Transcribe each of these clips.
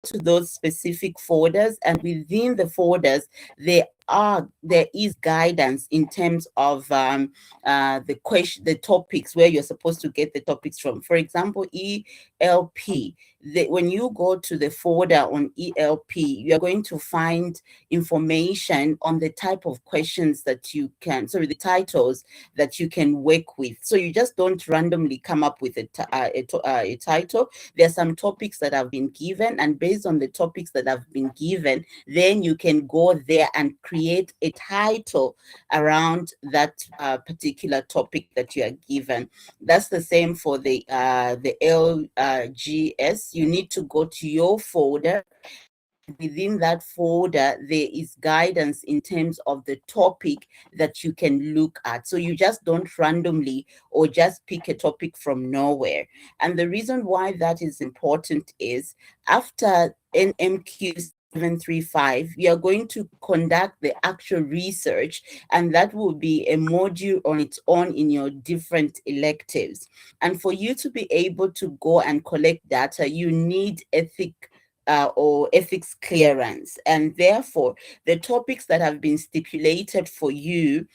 to those specific folders, and within the folders, there is guidance in terms of the topics where you're supposed to get the topics from. For example, ELP. When you go to the folder on ELP, you're going to find information on the type of questions that you can, sorry, the titles that you can work with. So you just don't randomly come up with a title. There are some topics that have been given, and based on the topics that have been given, then you can go there and create a title around that particular topic that you are given. That's the same for the LGS. You need to go to your folder. Within that folder, there is guidance in terms of the topic that you can look at. So you just don't randomly or just pick a topic from nowhere. And the reason why that is important is after NMQ 735, we are going to conduct the actual research, and that will be a module on its own in your different electives. And for you to be able to go and collect data, you need or ethics clearance. And therefore, the topics that have been stipulated for you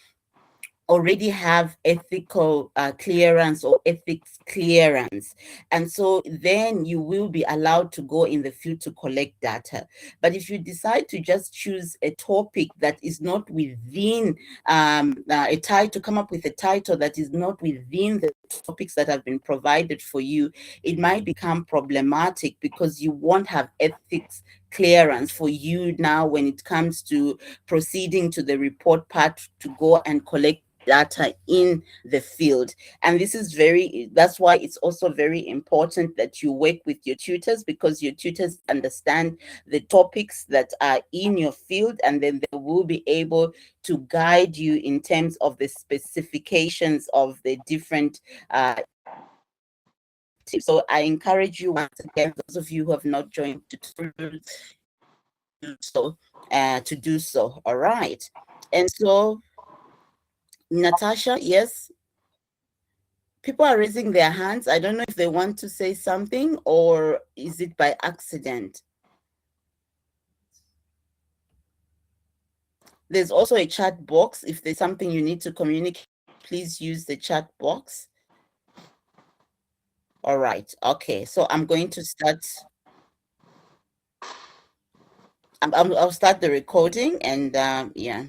already have ethical clearance or ethics clearance. And so then you will be allowed to go in the field to collect data. But if you decide to just choose a topic that is not within a title, come up with a title that is not within the topics that have been provided for you, it might become problematic because you won't have ethics clearance for you now when it comes to proceeding to the report part to go and collect data in the field. And that's why it's also very important that you work with your tutors, because your tutors understand the topics that are in your field, and then they will be able to guide you in terms of the specifications of the different so I encourage you once again, those of you who have not joined tutorials, to do so. All right. And so Natasha, yes, people are raising their hands. I don't know if they want to say something or is it by accident. There's also a chat box. If there's something you need to communicate, please use the chat box. All right. Okay. So I'm going to start. I'll start the recording and yeah.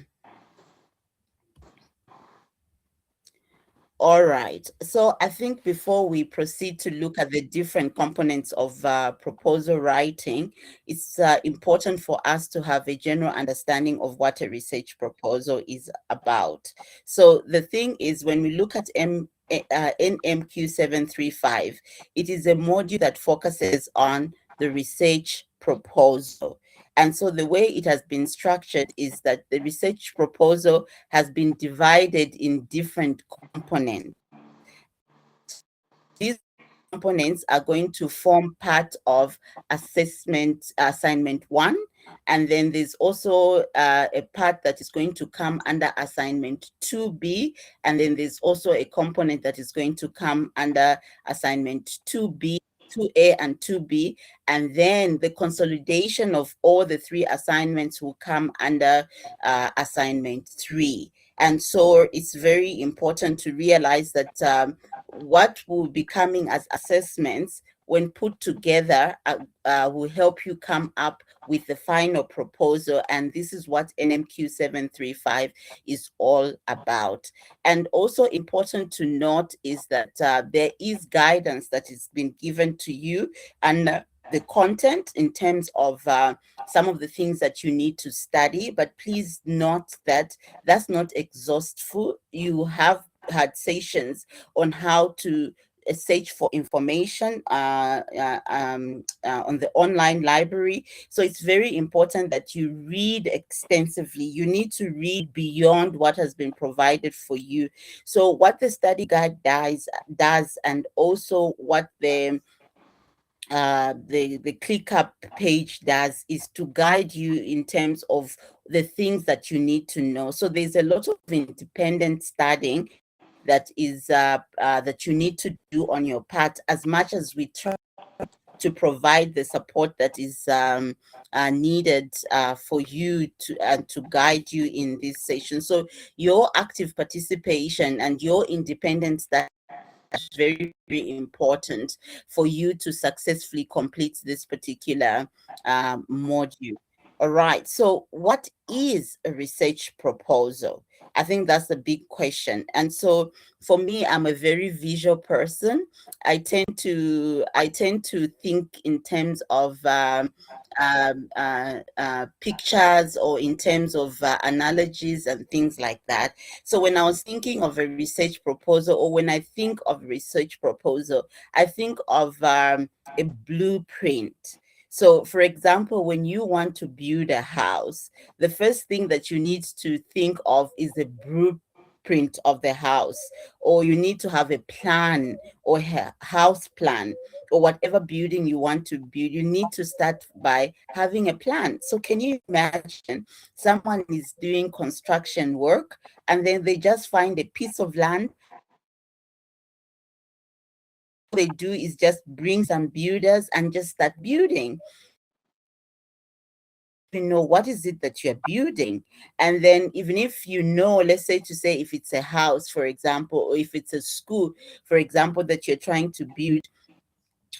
All right. So I think before we proceed to look at the different components of proposal writing, it's important for us to have a general understanding of what a research proposal is about. So the thing is, when we look at NMQ 735, it is a module that focuses on the research proposal. And so the way it has been structured is that the research proposal has been divided in different components. These components are going to form part of assignment 1. And then there's also a part that is going to come under assignment 2B. And then there's also a component that is going to come under assignment 2B. 2A and 2B, and then the consolidation of all the 3 assignments will come under assignment 3. And so it's very important to realize that what will be coming as assessments when put together will help you come up with the final proposal. And this is what NMQ 735 is all about. And also important to note is that there is guidance that has been given to you, and the content in terms of some of the things that you need to study. But please note that that's not exhaustive. You have had sessions on how to search for information on the online library. So it's very important that you read extensively. You need to read beyond what has been provided for you. So what the study guide does, and also what the ClickUp page does, is to guide you in terms of the things that you need to know. So there's a lot of independent studying that is that you need to do on your part, as much as we try to provide the support that is needed for you to guide you in this session. So your active participation and your independence, that is very, very important for you to successfully complete this particular module. All right. So what is a research proposal? I think that's a big question. And so for me, I'm a very visual person. I tend to think in terms of pictures, or in terms of analogies and things like that. So when I was thinking of a research proposal, or when I think of research proposal, I think of a blueprint. So, for example, when you want to build a house, the first thing that you need to think of is the blueprint of the house, or you need to have a plan, or house plan, or whatever building you want to build. You need to start by having a plan. So, can you imagine someone is doing construction work and then they just find a piece of land? They do is just bring some builders and just start building. You know what is it that you're building, and then even if you know, let's say, to say, if it's a house, for example, or if it's a school, for example, that you're trying to build,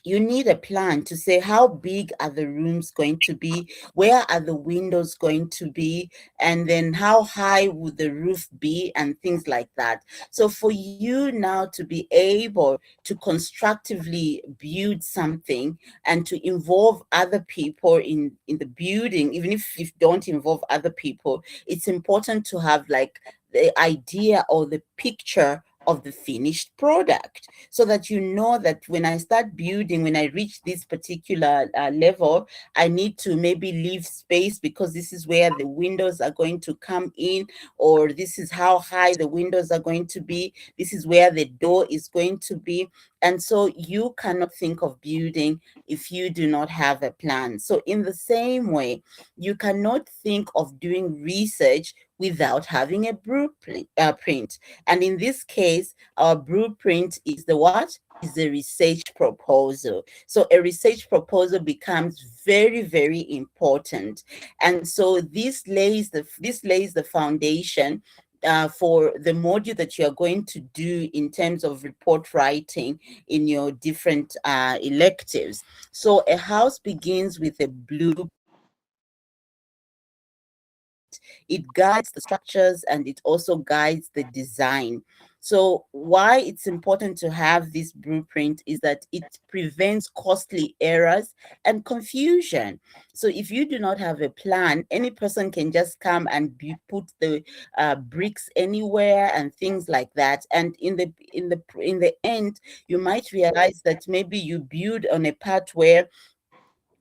you need a plan to say, how big are the rooms going to be, where are the windows going to be, and then how high would the roof be, and things like that. So for you now to be able to constructively build something and to involve other people in the building, even if you don't involve other people, it's important to have like the idea or the picture of the finished product, so that you know that when I start building, when I reach this particular level, I need to maybe leave space, because this is where the windows are going to come in, or this is how high the windows are going to be, this is where the door is going to be. And so you cannot think of building if you do not have a plan. So in the same way, you cannot think of doing research without having a blueprint. And in this case, our blueprint is the what? Is the research proposal. So a research proposal becomes very, very important. And so this lays the foundation for the module that you are going to do in terms of report writing in your different electives. So a house begins with a blueprint. It guides the structures and it also guides the design. So why it's important to have this blueprint is that it prevents costly errors and confusion. So if you do not have a plan, any person can just come and put the bricks anywhere and things like that. And in the end, you might realize that maybe you build on a part where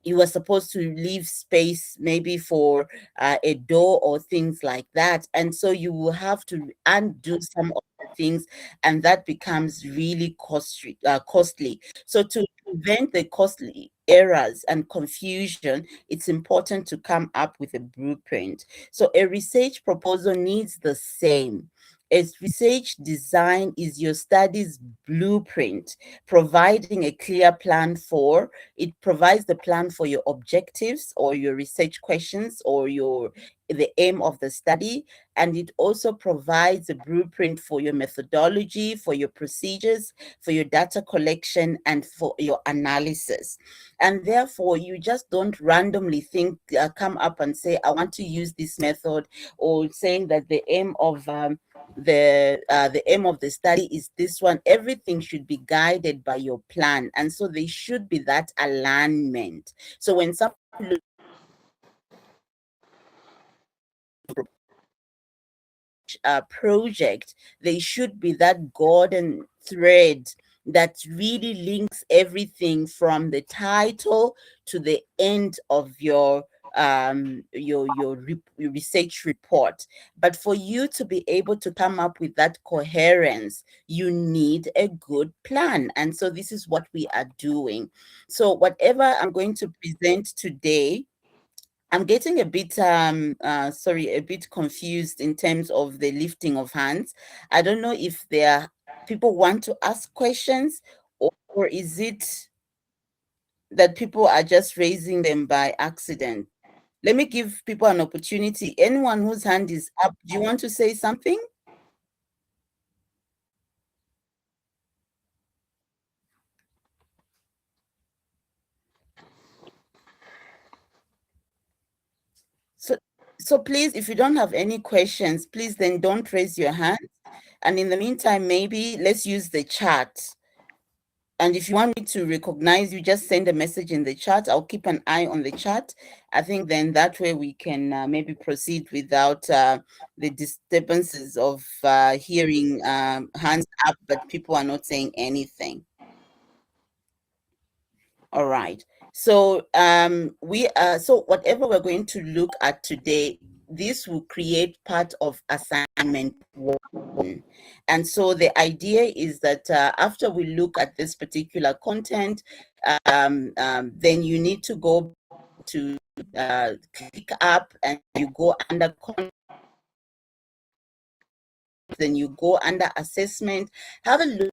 you were supposed to leave space maybe for a door or things like that. And so you will have to undo some of the things, and that becomes really costly. So to prevent the costly errors and confusion, it's important to come up with a blueprint. So a research proposal needs the same. A research design is your study's blueprint, providing a clear plan for it provides the plan for your objectives or your research questions or the aim of the study, and it also provides a blueprint for your methodology, for your procedures, for your data collection, and for your analysis. And therefore, you just don't randomly come up and say, I want to use this method, or saying that the aim of the study is this one. Everything should be guided by your plan, and so there should be that alignment. So when some project, there should be that golden thread that really links everything from the title to the end of your research report. But for you to be able to come up with that coherence, you need a good plan. And so this is what we are doing. So whatever I'm going to present today, I'm getting a bit a bit confused in terms of the lifting of hands. I don't know if there are people want to ask questions, or is it that people are just raising them by accident. Let me give people an opportunity. Anyone whose hand is up, do you want to say something? So, so please, if you don't have any questions, please then don't raise your hand. And in the meantime, maybe let's use the chat. And if you want me to recognize you, just send a message in the chat. I'll keep an eye on the chat. I think then that way we can maybe proceed without the disturbances of hearing hands up, but people are not saying anything. All right. So so whatever we're going to look at today, this will create part of assignment 1. And so the idea is that after we look at this particular content, then you need to go to click up and you go under content, then you go under assessment, have a look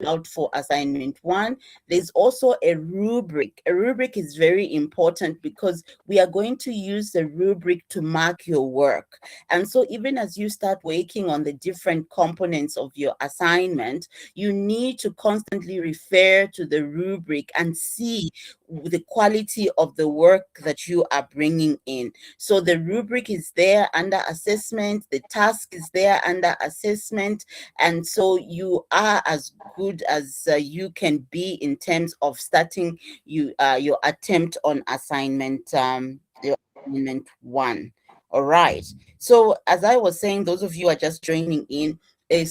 out for assignment 1. There's also a rubric. A rubric is very important because we are going to use the rubric to mark your work. And so even as you start working on the different components of your assignment, you need to constantly refer to the rubric and see the quality of the work that you are bringing in. So the rubric is there under assessment, the task is there under assessment, and so you are as good as you can be in terms of starting your attempt on assignment your assignment 1. All right. So as I was saying, those of you are just joining in, a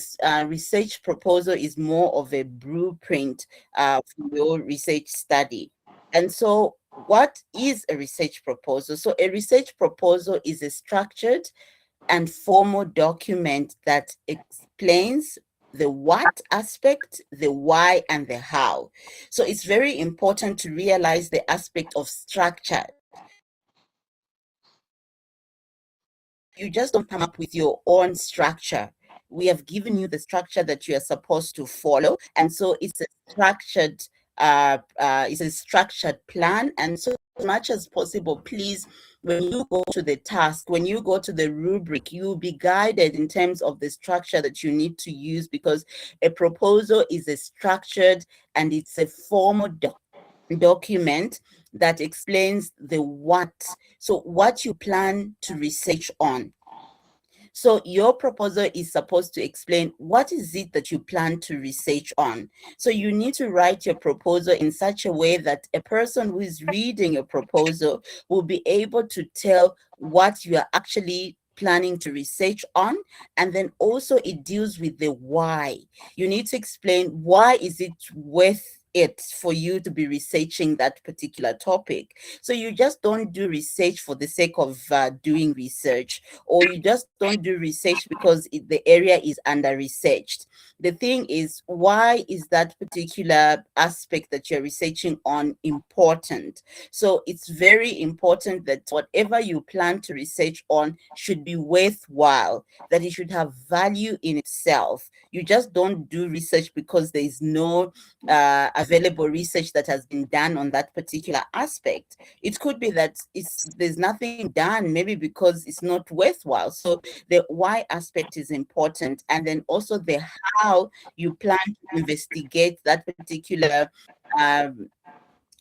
research proposal is more of a blueprint for your research study. And so what is a research proposal? So a research proposal is a structured and formal document that explains the what aspect, the why, and the how. So it's very important to realize the aspect of structure. You just don't come up with your own structure. We have given you the structure that you are supposed to follow, and so it's a structured plan. And so as much as possible, please, when you go to the task, when you go to the rubric, you will be guided in terms of the structure that you need to use, because a proposal is a structured and it's a formal document that explains the what. So what you plan to research on. So your proposal is supposed to explain what is it that you plan to research on. So you need to write your proposal in such a way that a person who is reading your proposal will be able to tell what you are actually planning to research on. And then also it deals with the why. You need to explain why is it worth it for you to be researching that particular topic. So you just don't do research for the sake of doing research, or you just don't do research because the area is under researched. The thing is, why is that particular aspect that you're researching on important? So it's very important that whatever you plan to research on should be worthwhile, that it should have value in itself. You just don't do research because there is no available research that has been done on that particular aspect. It could be that there's nothing done, maybe because it's not worthwhile. So the why aspect is important, and then also the how you plan to investigate that particular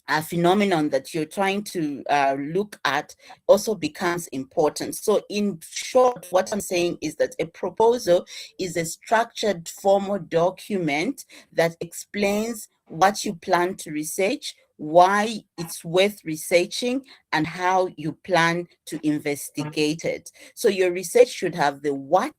a phenomenon that you're trying to look at also becomes important. So in short, what I'm saying is that a proposal is a structured formal document that explains what you plan to research, why it's worth researching, and how you plan to investigate it. So your research should have the what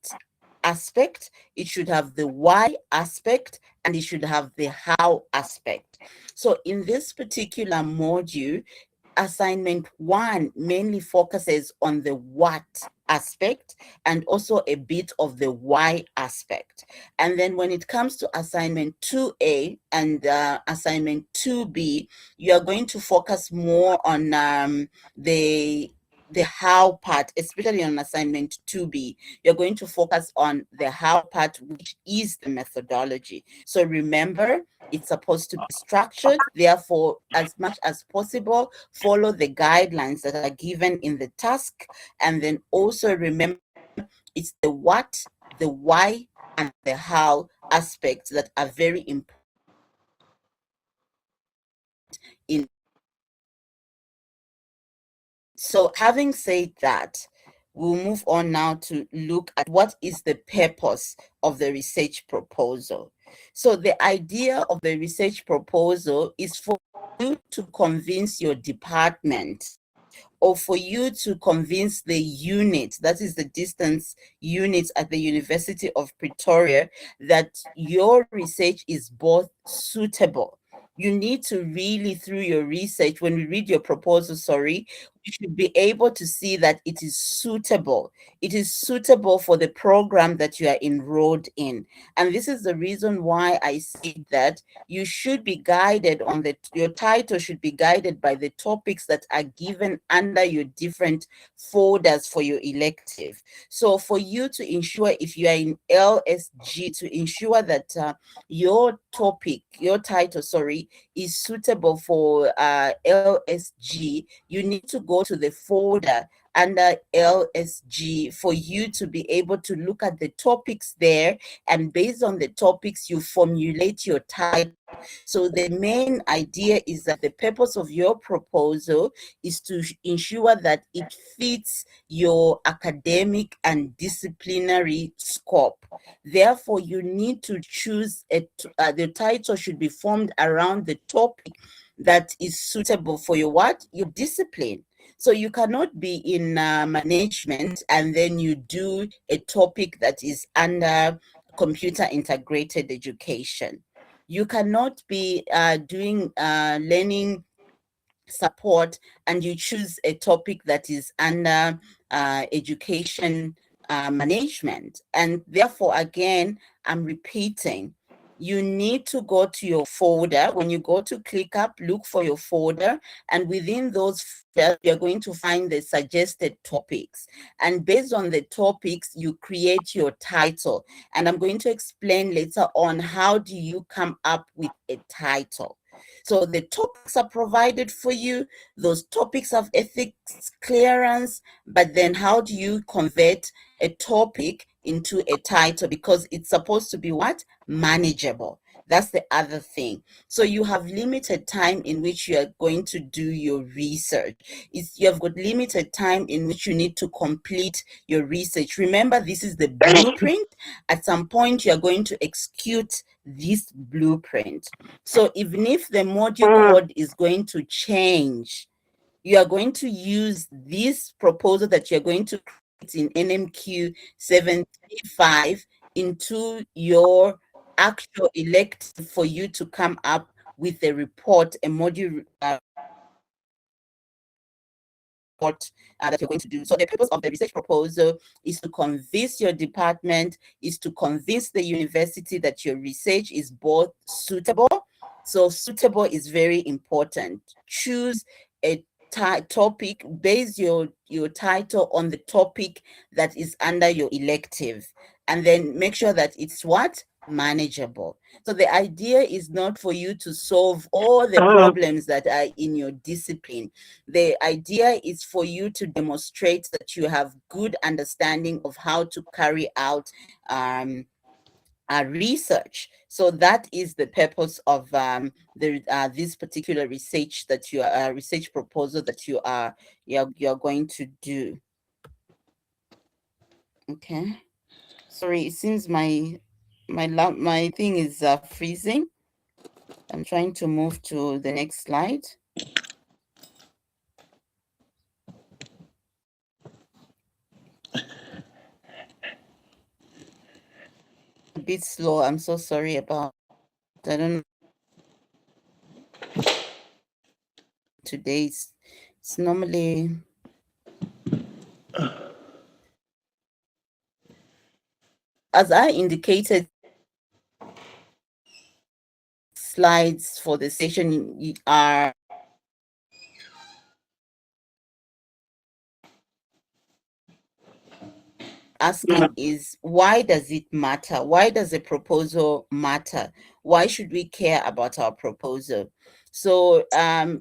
aspect, it should have the why aspect, and it should have the how aspect. So in this particular module, assignment 1 mainly focuses on the what aspect and also a bit of the why aspect. And then when it comes to assignment 2A and assignment 2B, you are going to focus more on the the how part, especially on assignment 2B, you're going to focus on the how part, which is the methodology. So remember, it's supposed to be structured. Therefore, as much as possible, follow the guidelines that are given in the task. And then also remember, it's the what, the why, and the how aspects that are very important in. So having said that, we'll move on now to look at what is the purpose of the research proposal. So the idea of the research proposal is for you to convince your department, or for you to convince the unit, that is the distance units at the University of Pretoria, that your research is both suitable. You need to really, through your research, when we read your proposal, you should be able to see that it is suitable. It is suitable for the program that you are enrolled in. And this is the reason why I say that you should be guided on your title should be guided by the topics that are given under your different folders for your elective. So for you to ensure, if you are in LSG, to ensure that your title, is suitable for LSG, you need to go to the folder under LSG for you to be able to look at the topics there, and based on the topics, you formulate your title. So the main idea is that the purpose of your proposal is to ensure that it fits your academic and disciplinary scope. Therefore, you need to choose the title should be formed around the topic that is suitable for your what? Your discipline. So you cannot be in management and then you do a topic that is under computer integrated education. You cannot be doing learning support and you choose a topic that is under education management. And therefore, again, I'm repeating, you need to go to your folder. When you go to ClickUp, look for your folder, and within those folders, you're going to find the suggested topics. And based on the topics, you create your title. And I'm going to explain later on how do you come up with a title. So the topics are provided for you. Those topics have ethics clearance, but then how do you convert a topic into a title? Because it's supposed to be what? Manageable. That's the other thing. So you have limited time in which you are going to do your research. You have got limited time in which you need to complete your research. Remember, this is the blueprint. At some point, you are going to execute this blueprint. So even if the module code is going to change, you are going to use this proposal that you're going to create in NMQ 735 into your actual elective for you to come up with a report, a module that you're going to do. So the purpose of the research proposal is to convince your department, is to convince the university that your research is both suitable. So suitable is very important. Choose a topic, base your title on the topic that is under your elective, and then make sure that it's what? Manageable. So the idea is not for you to solve all the problems that are in your discipline. The idea is for you to demonstrate that you have good understanding of how to carry out research. So that is the purpose of this particular research that you are research proposal that you're going to do. Okay. Sorry, it seems my thing is freezing. I'm trying to move to the next slide. A bit slow. I'm so sorry about. I don't know. Today's it's normally as I indicated, slides for the session are asking is, why does it matter? Why does a proposal matter? Why should we care about our proposal? So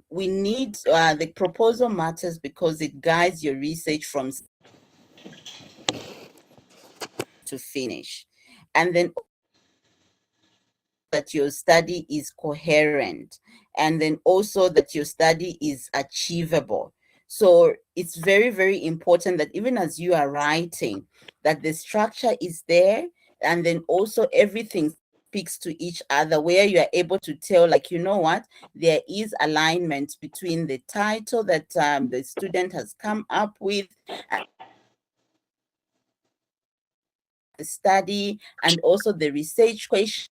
we need, the proposal matters because it guides your research from to finish. And then that your study is coherent, and then also that your study is achievable. So it's very, very important that even as you are writing, that the structure is there, and then also everything speaks to each other, where you are able to tell, like, you know what, there is alignment between the title that the student has come up with, the study, and also the research question,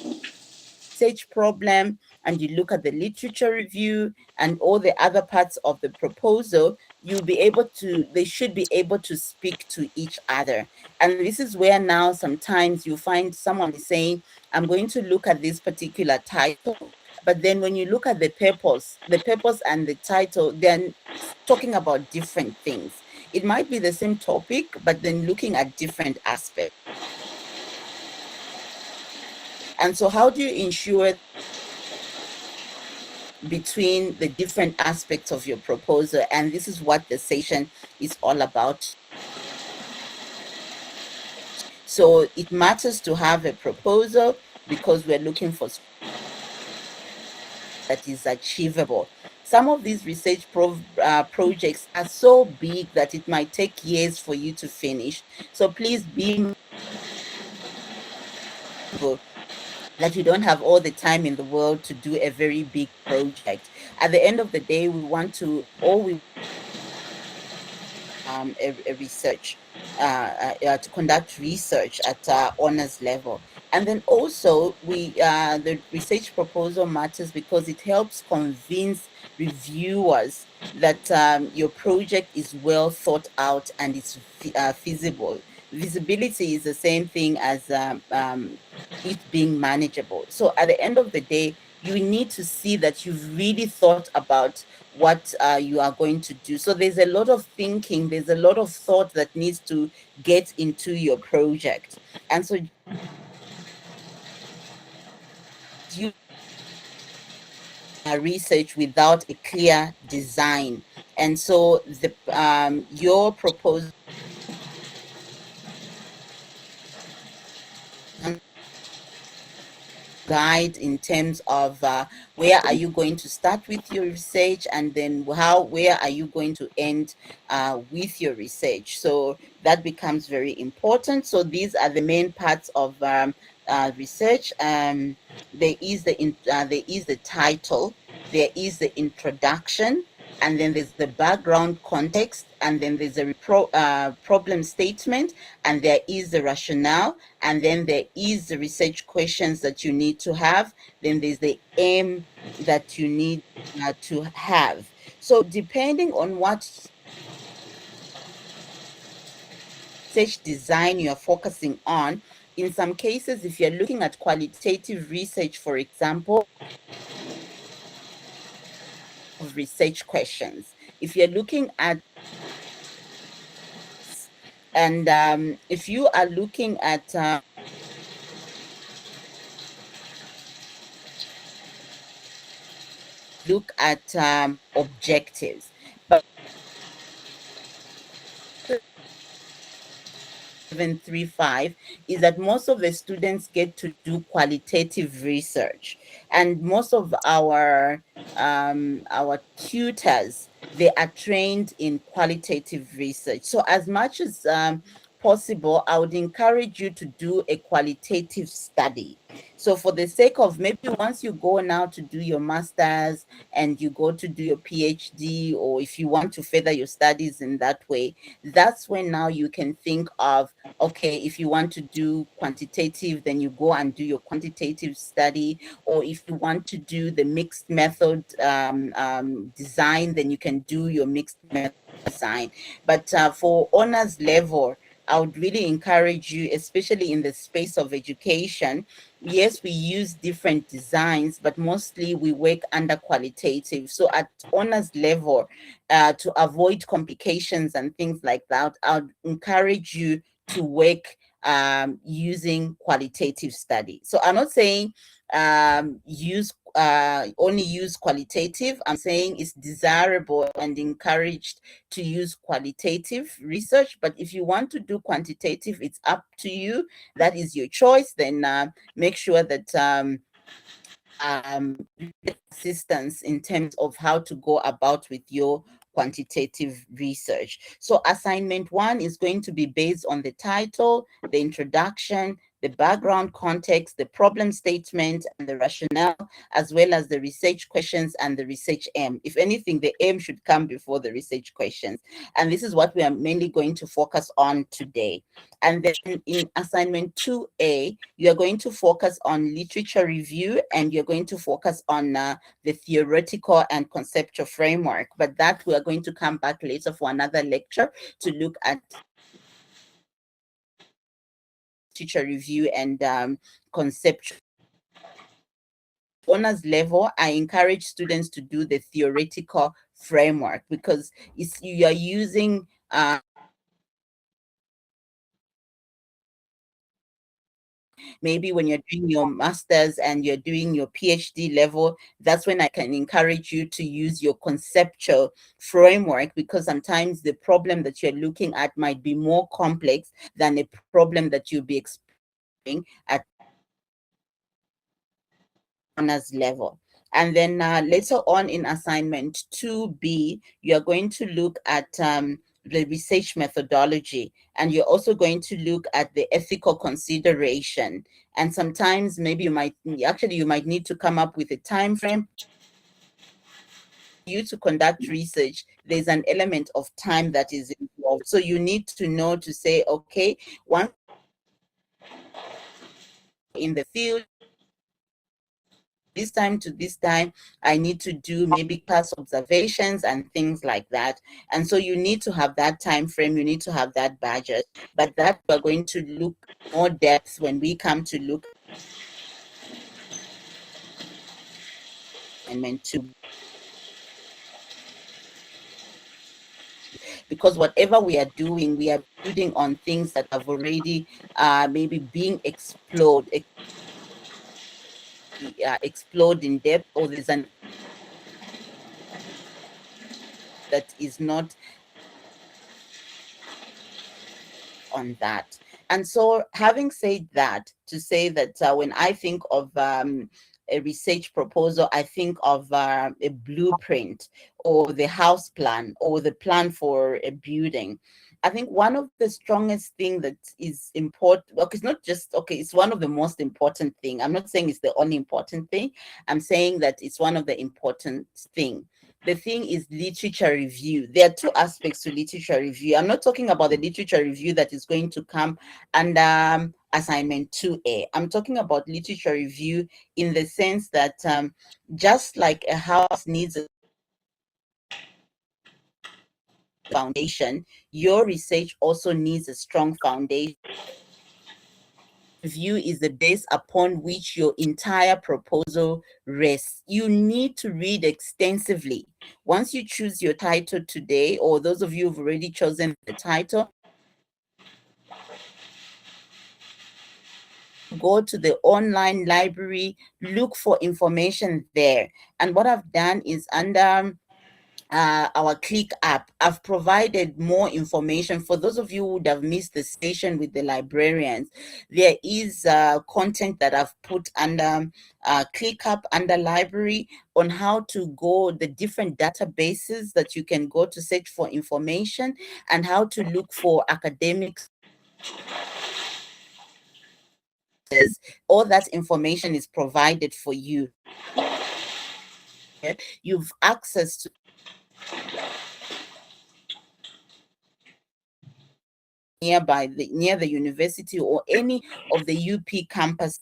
research problem, and you look at the literature review and all the other parts of the proposal, you'll be able to, they should be able to speak to each other. And this is where now sometimes you find someone is saying, I'm going to look at this particular title, but then when you look at the purpose and the title, then talking about different things. It might be the same topic, but then looking at different aspects. And so how do you ensure between the different aspects of your proposal? And this is what the session is all about. So it matters to have a proposal because we're looking for that is achievable. Some of these research projects are so big that it might take years for you to finish. So please be mindful that you don't have all the time in the world to do a very big project. At the end of the day, we want to, a research, to conduct research at honors level. And then also the research proposal matters because it helps convince reviewers that your project is well thought out and it's feasible. Visibility is the same thing as it being manageable. So at the end of the day, you need to see that you've really thought about what you are going to do. So there's a lot of thinking, there's a lot of thought that needs to get into your project. And so you research without a clear design. And so the your proposal guide in terms of where are you going to start with your research, and then where are you going to end with your research. So that becomes very important. So these are the main parts of research. There is the title, there is the introduction, and then there's the background context, and then there's a problem statement, and there is the rationale, and then there is the research questions that you need to have, then there's the aim that you need to have. So depending on what research design you're focusing on, in some cases, if you're looking at qualitative research, for example, of research questions. If you're looking at, and if you are looking at look at objectives, but 735 is that most of the students get to do qualitative research, and most of our tutors, they are trained in qualitative research. So as much as possible, I would encourage you to do a qualitative study. So for the sake of, maybe once you go now to do your master's and you go to do your PhD, or if you want to further your studies in that way, that's when now you can think of, okay, if you want to do quantitative, then you go and do your quantitative study. Or if you want to do the mixed method design, then you can do your mixed method design. But for honors level, I would really encourage you, especially in the space of education. Yes, we use different designs, but mostly we work under qualitative. So at honors level, to avoid complications and things like that, I would encourage you to work using qualitative study. So I'm not saying only use qualitative. I'm saying it's desirable and encouraged to use qualitative research, but if you want to do quantitative, it's up to you. That is your choice. Then make sure that assistance in terms of how to go about with your quantitative research. So assignment 1 is going to be based on the title, the introduction, the background context, the problem statement, and the rationale, as well as the research questions and the research aim. If anything, the aim should come before the research questions. And this is what we are mainly going to focus on today. And then in assignment 2A, you're going to focus on literature review, and you're going to focus on the theoretical and conceptual framework. But that we are going to come back later for another lecture to look at literature review and conceptual. Honors level, I encourage students to do the theoretical framework because you are using maybe when you're doing your master's and you're doing your PhD level, that's when I can encourage you to use your conceptual framework, because sometimes the problem that you're looking at might be more complex than a problem that you'll be exploring at honors level. And then later on in assignment 2B, you're going to look at the research methodology, and you're also going to look at the ethical consideration. And sometimes maybe you might need to come up with a time frame. You to conduct research, there's an element of time that is involved. So you need to know to say, okay, one in the field, this time to this time, I need to do maybe class observations and things like that. And so you need to have that time frame, you need to have that budget. But that we're going to look more depth when we come to look and meant to, because whatever we are doing, we are building on things that have already maybe being explored in depth, or there's an that is not on that. And so having said that, to say that when I think of a research proposal, I think of a blueprint or the house plan or the plan for a building. I think one of the strongest thing that is important, okay, it's not just, okay, it's one of the most important thing. I'm not saying it's the only important thing. I'm saying that it's one of the important thing. The thing is literature review. There are two aspects to literature review. I'm not talking about the literature review that is going to come under assignment 2A. I'm talking about literature review in the sense that just like a house needs a foundation, your research also needs a strong foundation. Review is the base upon which your entire proposal rests. You need to read extensively. Once you choose your title today, or those of you who've already chosen the title, go to the online library, look for information there. And what I've done is under our Click app, I've provided more information for those of you who would have missed the session with the librarians. There is content that I've put under Click app under library on how to go the different databases that you can go to search for information, and how to look for academics. All that information is provided for you. You've access to near the university or any of the UP campus.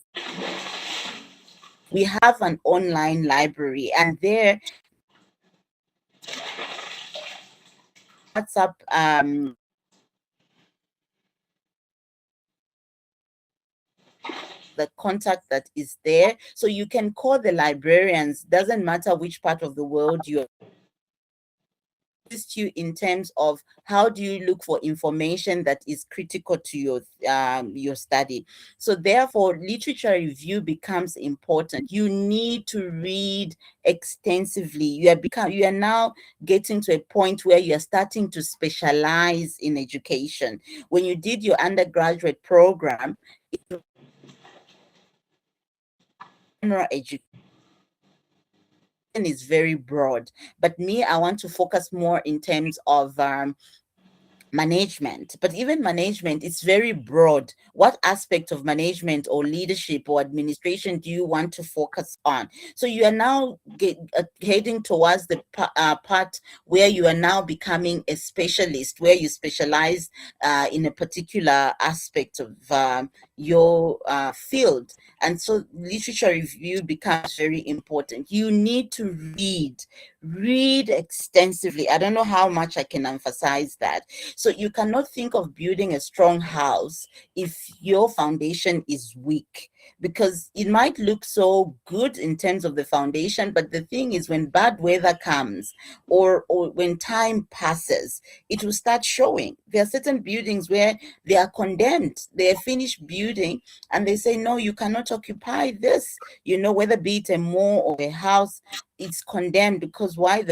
We have an online library, and there WhatsApp the contact that is there. So you can call the librarians, doesn't matter which part of the world you're, assist you in terms of how do you look for information that is critical to your study. So therefore, literature review becomes important. You need to read extensively. You are now getting to a point where you are starting to specialize in education. When you did your undergraduate program, general education is very broad, but me, I want to focus more in terms of management. But even management, it's very broad. What aspect of management or leadership or administration do you want to focus on? So you are now heading towards the part where you are now becoming a specialist, where you specialize in a particular aspect of your field. And so literature review becomes very important. You need to read extensively. I don't know how much I can emphasize that. So you cannot think of building a strong house if your foundation is weak, because it might look so good in terms of the foundation, but the thing is, when bad weather comes or when time passes, it will start showing. There are certain buildings where they are condemned, they are finished building, and they say, no, you cannot occupy this, whether be it a mall or a house, it's condemned. Because why? If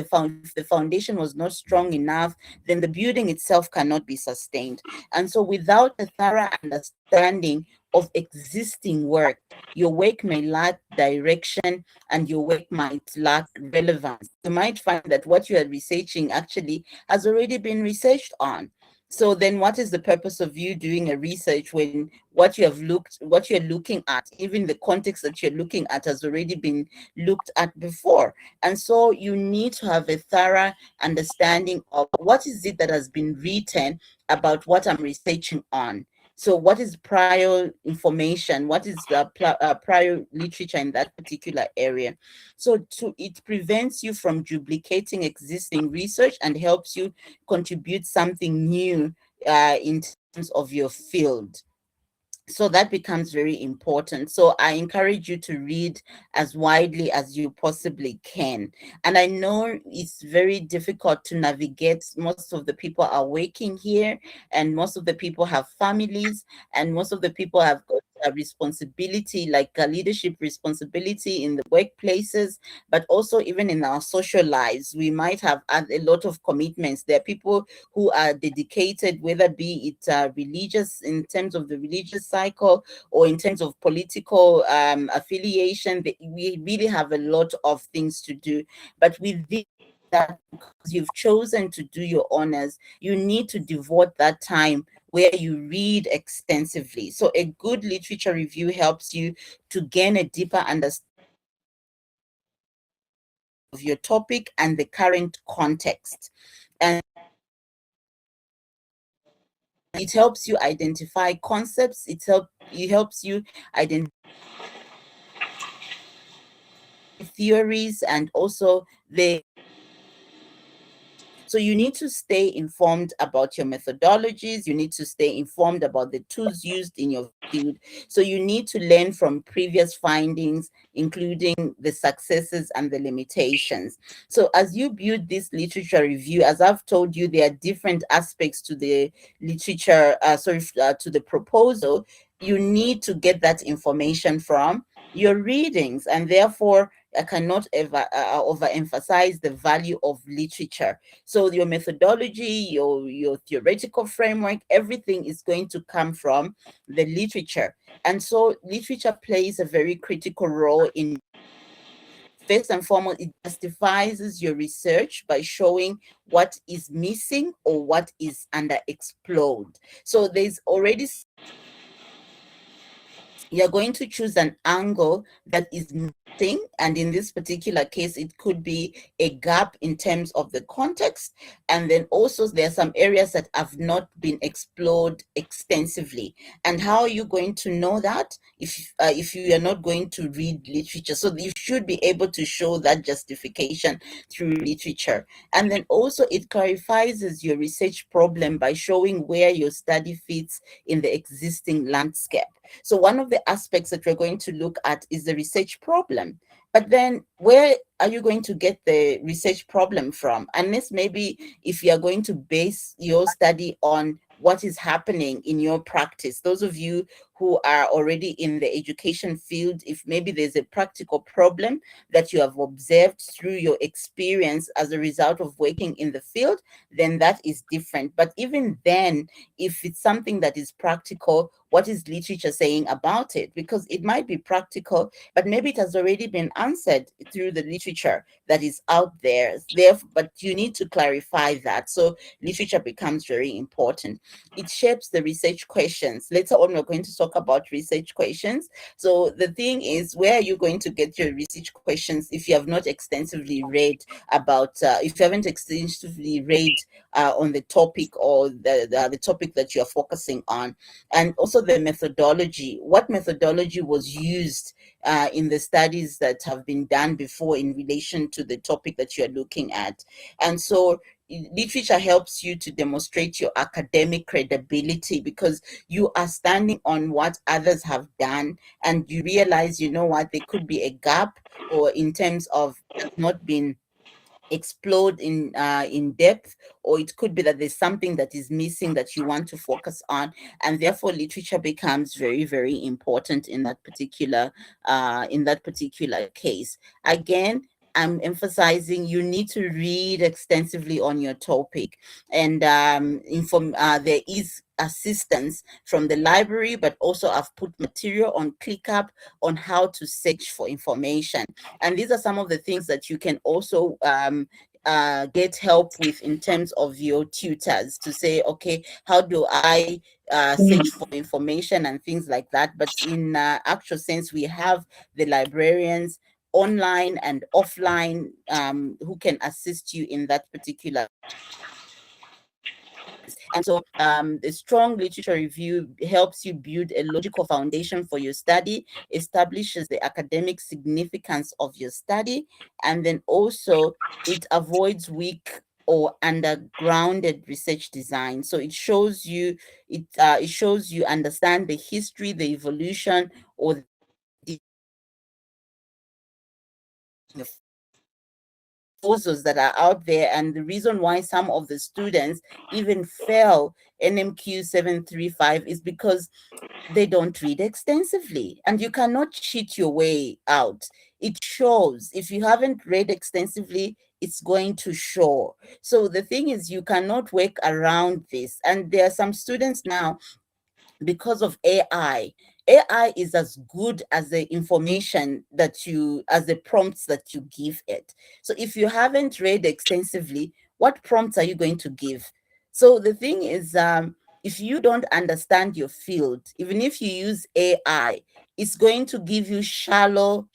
the foundation was not strong enough, then the building itself cannot be sustained. And so without a thorough understanding of existing work, your work may lack direction and your work might lack relevance. You might find that what you are researching actually has already been researched on. So then what is the purpose of you doing a research when what you're looking at, even the context that you're looking at, has already been looked at before? And so you need to have a thorough understanding of what is it that has been written about what I'm researching on. So what is prior information? What is the prior literature in that particular area? So it prevents you from duplicating existing research and helps you contribute something new in terms of your field. So that becomes very important. So I encourage you to read as widely as you possibly can. And I know it's very difficult to navigate. Most of the people are working here, and most of the people have families, and most of the people have got a responsibility, like a leadership responsibility in the workplaces, but also even in our social lives. We might have a lot of commitments. There are people who are dedicated, whether be it religious, in terms of the religious cycle, or in terms of political affiliation. We really have a lot of things to do. But with this, that because you've chosen to do your honors, you need to devote that time where you read extensively. So a good literature review helps you to gain a deeper understanding of your topic and the current context. And it helps you identify concepts. It helps you identify theories, and also so you need to stay informed about your methodologies. You need to stay informed about the tools used in your field. So you need to learn from previous findings, including the successes and the limitations. So as you build this literature review, as I've told you, there are different aspects to the literature, to the proposal. You need to get that information from your readings, and therefore I cannot ever overemphasize the value of literature. So your methodology, your theoretical framework, everything is going to come from the literature. And so literature plays a very critical role in, first and foremost, it justifies your research by showing what is missing or what is underexplored. So there's already, you're going to choose an angle that is and in this particular case, it could be a gap in terms of the context. And then also there are some areas that have not been explored extensively. And how are you going to know that if you are not going to read literature? So you should be able to show that justification through literature. And then also it clarifies your research problem by showing where your study fits in the existing landscape. So one of the aspects that we're going to look at is the research problem. But then where are you going to get the research problem from? Unless maybe if you are going to base your study on what is happening in your practice. Those of you who are already in the education field, if maybe there's a practical problem that you have observed through your experience as a result of working in the field, then that is different. But even then, if it's something that is practical, what is literature saying about it? Because it might be practical, but maybe it has already been answered through the literature that is out there. But you need to clarify that. So literature becomes very important. It shapes the research questions. Later on, we're going to talk about research questions. So the thing is, where are you going to get your research questions if you have not extensively read about, if you haven't extensively read on the topic or the topic that you're focusing on? And also the methodology. What methodology was used in the studies that have been done before in relation to the topic that you're looking at? And so literature helps you to demonstrate your academic credibility because you are standing on what others have done, and you realize, you know what, there could be a gap, or in terms of has not been explored in depth, or it could be that there's something that is missing that you want to focus on, and therefore literature becomes very, very important in that particular case. Again, I'm emphasizing you need to read extensively on your topic, and there is assistance from the library, but also I've put material on ClickUp on how to search for information. And these are some of the things that you can also get help with in terms of your tutors, to say, okay, how do I search for information and things like that. But in actual sense, we have the librarians online and offline who can assist you in that particular. And so the strong literature review helps you build a logical foundation for your study, establishes the academic significance of your study, and then also it avoids weak or undergrounded research design. So it shows you understand the history, the evolution, or the proposals that are out there, and the reason why some of the students even fail NMQ 735 is because they don't read extensively, and you cannot cheat your way out. It shows. If you haven't read extensively, it's going to show. So the thing is, you cannot work around this. And there are some students now, because of AI is as good as the information as the prompts that you give it. So if you haven't read extensively, what prompts are you going to give? So the thing is, if you don't understand your field, even if you use AI, it's going to give you shallow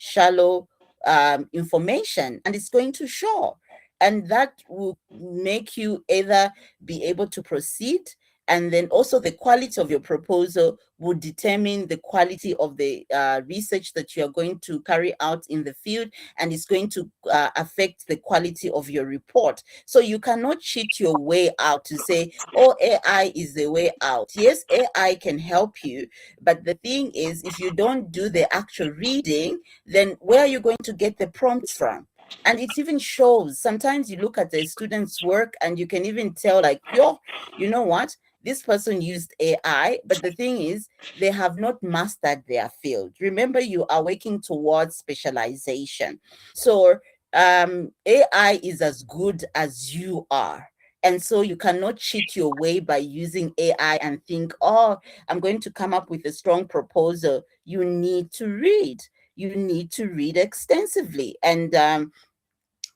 information, and it's going to show. And that will make you either be able to proceed, and then also the quality of your proposal would determine the quality of the research that you are going to carry out in the field, and it's going to affect the quality of your report. So you cannot cheat your way out to say, oh, AI is the way out. Yes, AI can help you, but the thing is, if you don't do the actual reading, then where are you going to get the prompts from? And it even shows. Sometimes you look at the students' work and you can even tell, like, yo, you know what? This person used AI, but the thing is, they have not mastered their field. Remember, you are working towards specialization. So AI is as good as you are. And so you cannot cheat your way by using AI and think, oh, I'm going to come up with a strong proposal. You need to read. You need to read extensively. And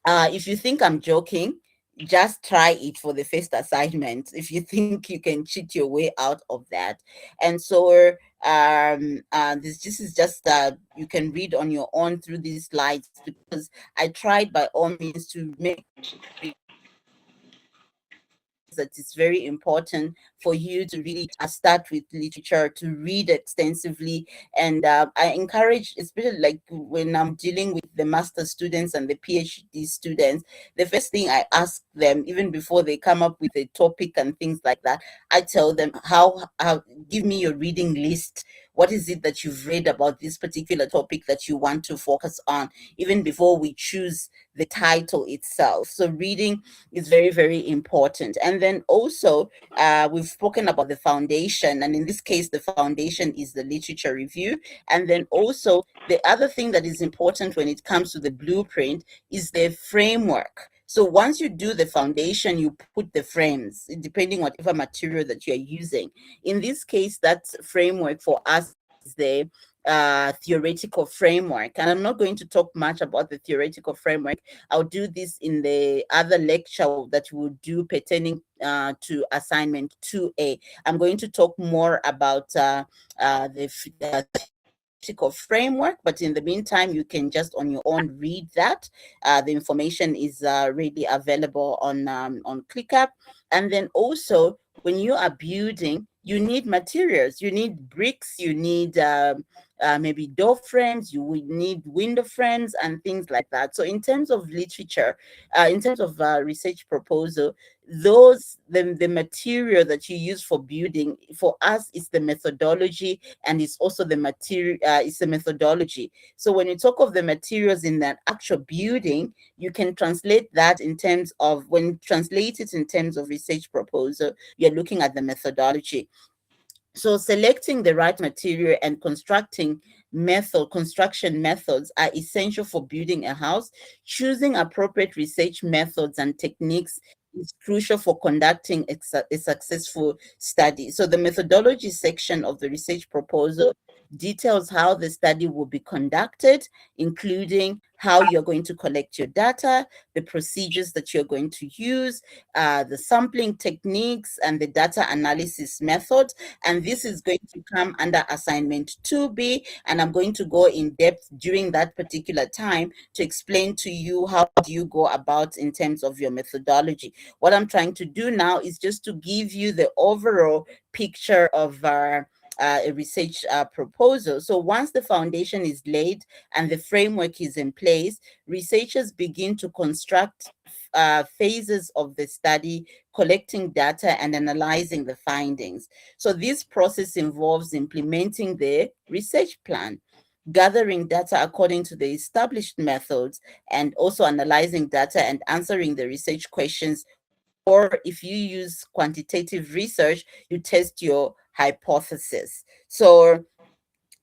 if you think I'm joking, just try it for the first assignment if you think you can cheat your way out of that. And so This is just you can read on your own through these slides, because I tried by all means to make that it's very important for you to really start with literature, to read extensively. And I encourage, especially like when I'm dealing with the master students and the PhD students, the first thing I ask them, even before they come up with a topic and things like that, I tell them, how give me your reading list. What is it that you've read about this particular topic that you want to focus on, even before we choose the title itself? So reading is very, very important. And then also, we've spoken about the foundation, and in this case, the foundation is the literature review. And then also, the other thing that is important when it comes to the blueprint is the framework. So once you do the foundation, you put the frames, depending on whatever material that you're using. In this case, that framework for us is the theoretical framework. And I'm not going to talk much about the theoretical framework. I'll do this in the other lecture that we'll do pertaining to assignment 2A. I'm going to talk more about the theoretical framework, but in the meantime, you can just on your own read that. The information is readily available on ClickUp. And then also, when you are building, you need materials. You need bricks. You need maybe door frames. You would need window frames and things like that. So in terms of literature, in terms of research proposal, the material that you use for building, for us, is the methodology, and it's also the material, it's the methodology. So when you talk of the materials in that actual building, you can translate that in terms of, when you translate it in terms of research proposal, you're looking at the methodology. So selecting the right material and construction methods are essential for building a house. Choosing appropriate research methods and techniques is crucial for conducting a successful study. So the methodology section of the research proposal details how the study will be conducted, including how you're going to collect your data, the procedures that you're going to use, the sampling techniques, and the data analysis method. And this is going to come under assignment 2B, and I'm going to go in depth during that particular time to explain to you how do you go about in terms of your methodology. What I'm trying to do now is just to give you the overall picture of a research proposal. So once the foundation is laid and the framework is in place, researchers begin to construct phases of the study, collecting data and analyzing the findings. So this process involves implementing the research plan, gathering data according to the established methods, and also analyzing data and answering the research questions. Or if you use quantitative research, you test your hypothesis. So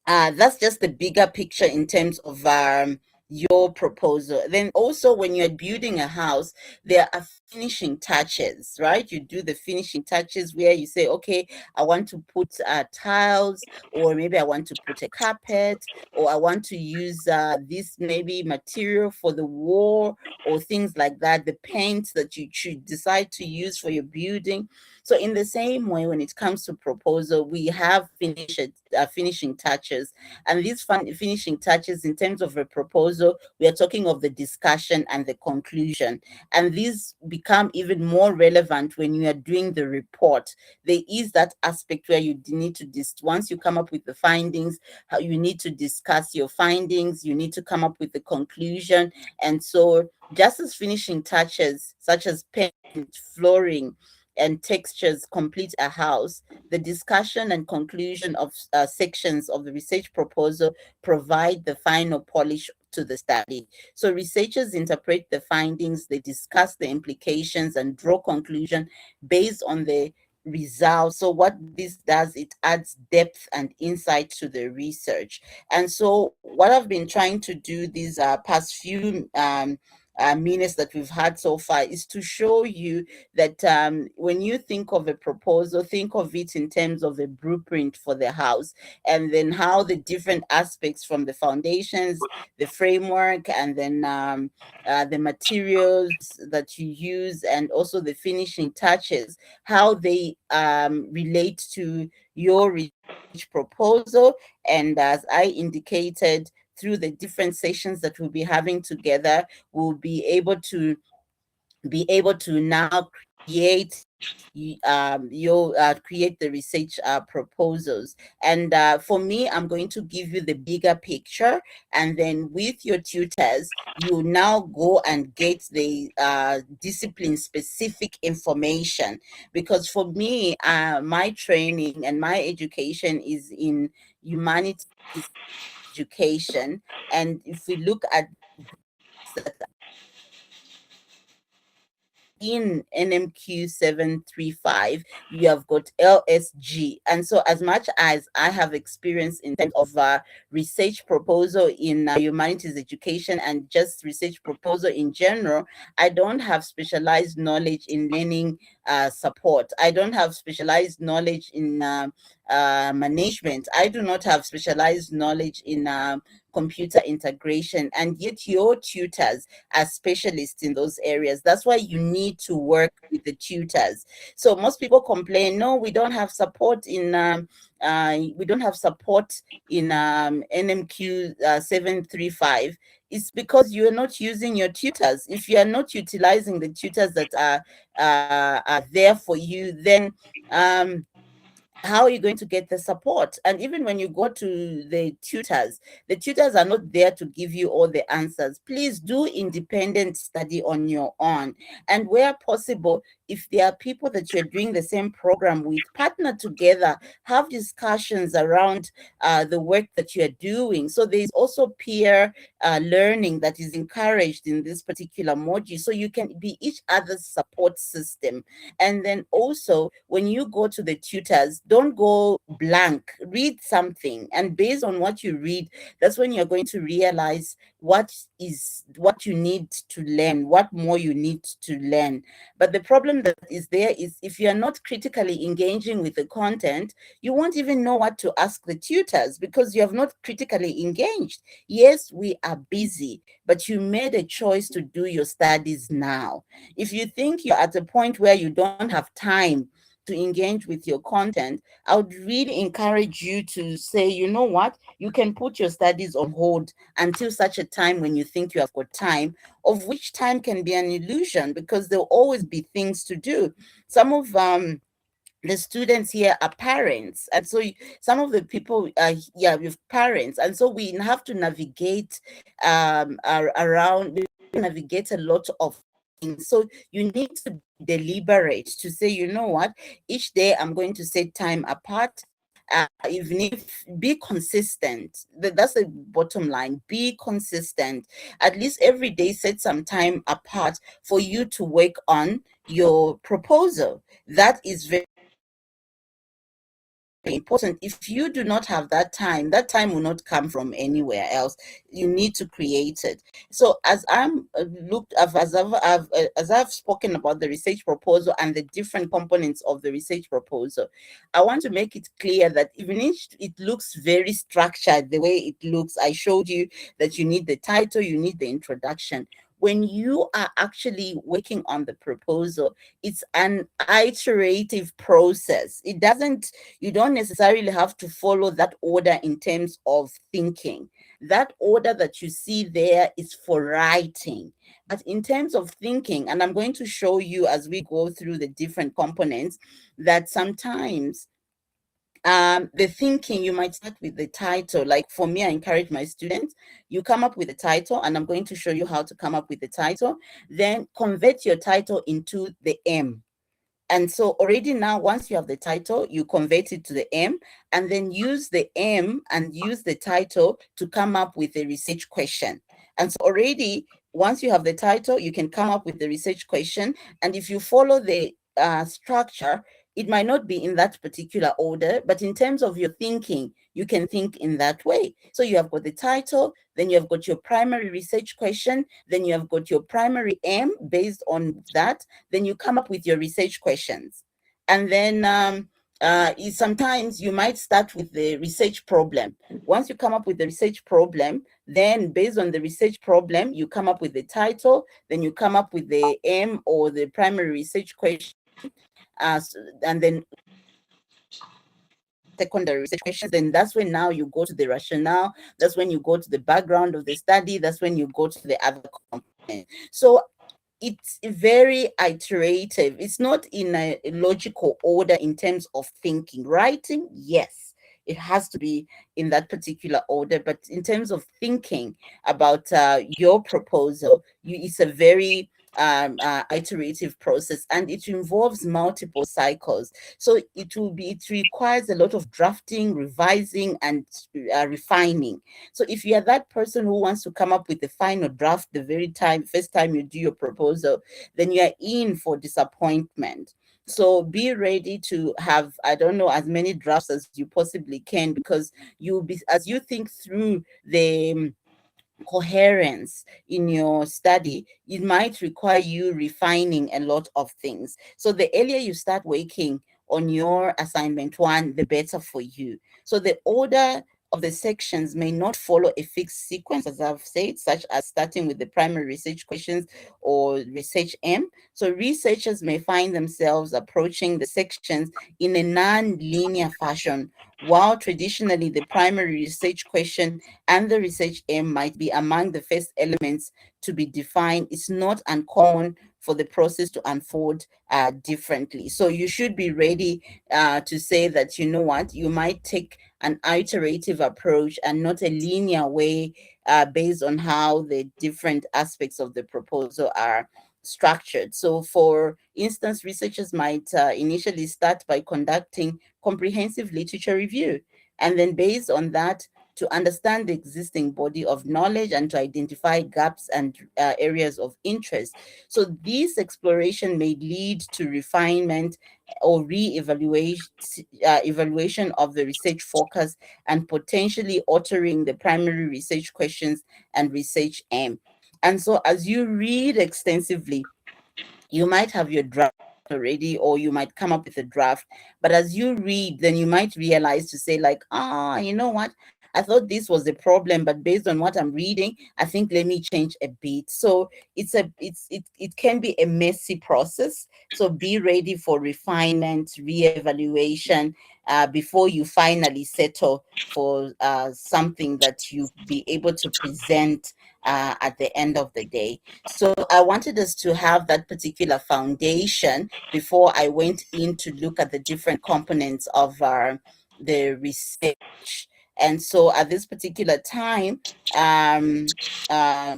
that's just the bigger picture in terms of your proposal. Then also, when you're building a house, there are finishing touches, right? You do the finishing touches where you say, okay, I want to put tiles, or maybe I want to put a carpet, or I want to use this maybe material for the wall, or things like that, the paint that you should decide to use for your building. So in the same way, when it comes to proposal, we have finishing touches. And these finishing touches, in terms of a proposal, we are talking of the discussion and the conclusion. And these become even more relevant when you are doing the report. There is that aspect where you need to, once you come up with the findings, how you need to discuss your findings, you need to come up with the conclusion. And so just as finishing touches, such as paint, flooring, and textures complete a house, the discussion and conclusion of sections of the research proposal provide the final polish to the study. So researchers interpret the findings, they discuss the implications and draw conclusion based on the results. So what this does, it adds depth and insight to the research. And so what I've been trying to do these past few minutes that we've had so far is to show you that when you think of a proposal, think of it in terms of a blueprint for the house, and then how the different aspects, from the foundations, the framework, and then the materials that you use, and also the finishing touches, how they relate to your research proposal. And as I indicated, through the different sessions that we'll be having together, we'll be able to now create you'll create the research proposals. And for me, I'm going to give you the bigger picture, and then with your tutors you now go and get the discipline specific information, because for me, my training and my education is in humanities education. And if we look at that in NMQ 735, you have got LSG. And so as much as I have experience in terms of research proposal in humanities education and just research proposal in general, I don't have specialized knowledge in learning support. I don't have specialized knowledge in management. I do not have specialized knowledge in computer integration, and yet your tutors are specialists in those areas. That's why you need to work with the tutors. So most people complain, no, we don't have support in NMQ 735. It's because you're not using your tutors. If you are not utilizing the tutors that are there for you, then how are you going to get the support? And even when you go to the tutors are not there to give you all the answers. Please do independent study on your own. And where possible, if there are people that you're doing the same program with, partner together, have discussions around the work that you're doing. So there's also peer learning that is encouraged in this particular module, so you can be each other's support system. And then also, when you go to the tutors, don't go blank. Read something, and based on what you read, that's when you're going to realize what you need to learn, what more you need to learn. But the problem that is there is, if you're not critically engaging with the content, you won't even know what to ask the tutors, because you have not critically engaged. Yes, we are busy, but you made a choice to do your studies now. If you think you're at a point where you don't have time to engage with your content, I would really encourage you to say, you know what, you can put your studies on hold until such a time when you think you have got time, of which time can be an illusion, because there'll always be things to do. Some of the students here are parents, and so some of the people with parents, and so we have to navigate around, navigate a lot of things. So you need to deliberate to say, you know what, each day I'm going to set time apart. Even if, be consistent. That's the bottom line. Be consistent. At least every day, set some time apart for you to work on your proposal. That is very important. If you do not have that time will not come from anywhere else. You need to create it. So as I've spoken about the research proposal and the different components of the research proposal, I want to make it clear that even if it looks very structured the way it looks, I showed you that you need the title, you need the introduction. When you are actually working on the proposal, it's an iterative process. You don't necessarily have to follow that order in terms of thinking. That order that you see there is for writing. But in terms of thinking, and I'm going to show you as we go through the different components, that sometimes the thinking, you might start with the title. Like for me, I encourage my students, you come up with a title, and I'm going to show you how to come up with the title. Then convert your title into the M. And so already now, once you have the title, you convert it to the M, and then use the M and use the title to come up with a research question. And so already, once you have the title, you can come up with the research question. And if you follow the structure, it might not be in that particular order, but in terms of your thinking, you can think in that way. So you have got the title, then you have got your primary research question, then you have got your primary M based on that, then you come up with your research questions. And then sometimes you might start with the research problem. Once you come up with the research problem, then based on the research problem, you come up with the title, then you come up with the M or the primary research question, and then secondary research questions, then that's when now you go to the rationale, that's when you go to the background of the study, that's when you go to the other component. So it's very iterative. It's not in a logical order in terms of thinking. Writing, yes, it has to be in that particular order, but in terms of thinking about your proposal, it's a very iterative process, and it involves multiple cycles. So it requires a lot of drafting, revising, and refining. So if you are that person who wants to come up with the final draft the very first time you do your proposal, then you are in for disappointment. So be ready to have, I don't know, as many drafts as you possibly can, because you'll be, as you think through the coherence in your study, it might require you refining a lot of things. So the earlier you start working on your assignment one, the better for you. So the order of the sections may not follow a fixed sequence, as I've said, such as starting with the primary research questions or research M. So researchers may find themselves approaching the sections in a non-linear fashion, while traditionally the primary research question and the research aim might be among the first elements to be defined. It's not uncommon for the process to unfold differently. So you should be ready to say that, you know what, you might take an iterative approach and not a linear way based on how the different aspects of the proposal are structured. So for instance, researchers might initially start by conducting comprehensive literature review, and then based on that, to understand the existing body of knowledge and to identify gaps and areas of interest. So this exploration may lead to refinement or evaluation of the research focus, and potentially altering the primary research questions and research aim. And so as you read extensively, you might have your draft already, or you might come up with a draft, but as you read, then you might realize to say like, you know what, I thought this was the problem, but based on what I'm reading, I think let me change a bit. So it can be a messy process. So be ready for refinement, reevaluation before you finally settle for something that you'll be able to present at the end of the day. So I wanted us to have that particular foundation before I went in to look at the different components of the research. And so at this particular time,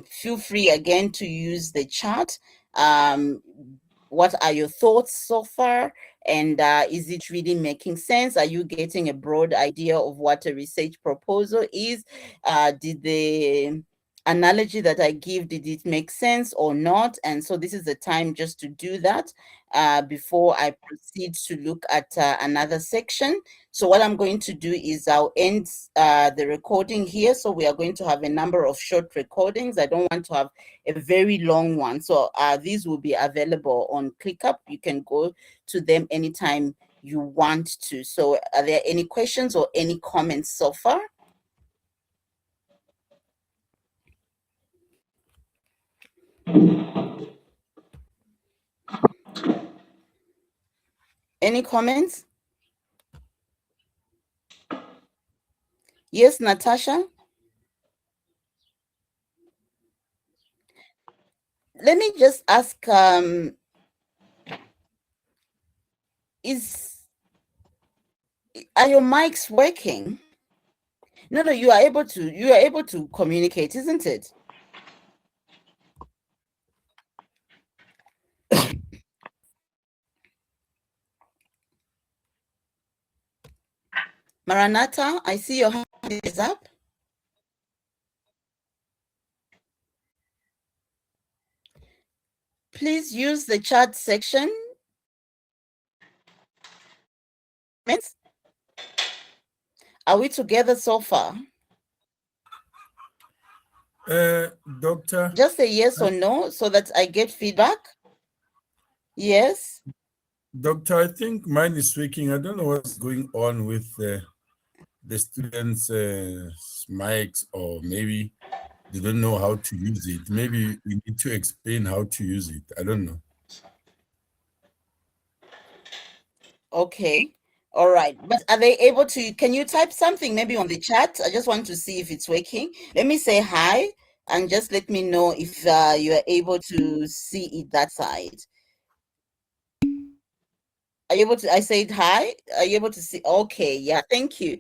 feel free again to use the chat. What are your thoughts so far? And is it really making sense? Are you getting a broad idea of what a research proposal is? Did the analogy that I give, did it make sense or not? And so this is the time just to do that before I proceed to look at another section. So what I'm going to do is I'll end the recording here. So we are going to have a number of short recordings. I don't want to have a very long one. So these will be available on ClickUp. You can go to them anytime you want to. So are there any questions or any comments so far? Any comments? Yes, Natasha? Let me just ask, are your mics working? No, you are able to communicate, isn't it? Maranatha, I see your hand is up. Please use the chat section. Are we together so far? Doctor? Just a yes or no so that I get feedback. Yes? Doctor, I think mine is working. I don't know what's going on with the students' mics, or maybe they don't know how to use it. Maybe we need to explain how to use it. I don't know. Okay. All right, but are they able to? Can you type something maybe on the chat? I just want to see if it's working. Let me say hi and just let me know if you are able to see it that side. Are you able to? I said hi. Are you able to see? Okay, yeah, thank you.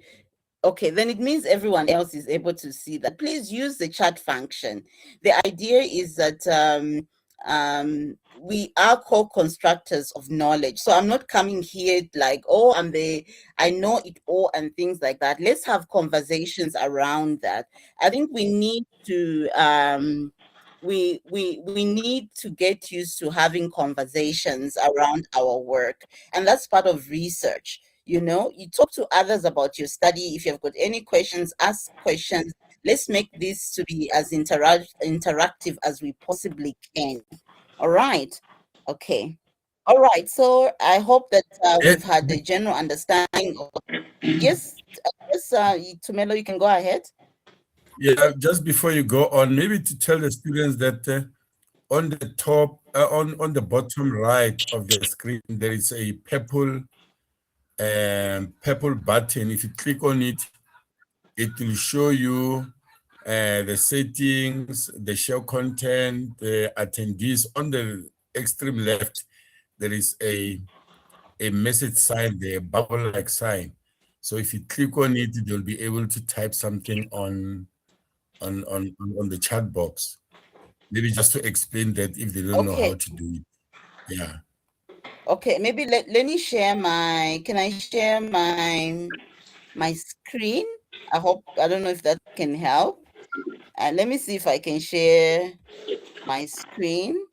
Okay, then it means everyone else is able to see that. Please use the chat function. The idea is that we are co-constructors of knowledge. So I'm not coming here like, oh, I know it all and things like that. Let's have conversations around that. I think we need to we need to get used to having conversations around our work, and that's part of research. You know, you talk to others about your study. If you've got any questions, ask questions. Let's make this to be as interactive as we possibly can. All right. Okay. All right. So I hope that Eh, we've had the general understanding of, yes, yes, Tumelo, you can go ahead. Yeah, just before you go on, maybe to tell the students that on the top, on the bottom right of the screen, there is a purple button. If you click on it, it will show you the settings, the show content, the attendees. On the extreme left, there is a message sign there, a bubble-like sign. So if you click on it, you'll be able to type something on the chat box. Maybe just to explain that if they don't know how Okay. to do it. Yeah. Okay. Maybe let me share can I share my screen? I don't know if that can help. Let me see if I can share my screen.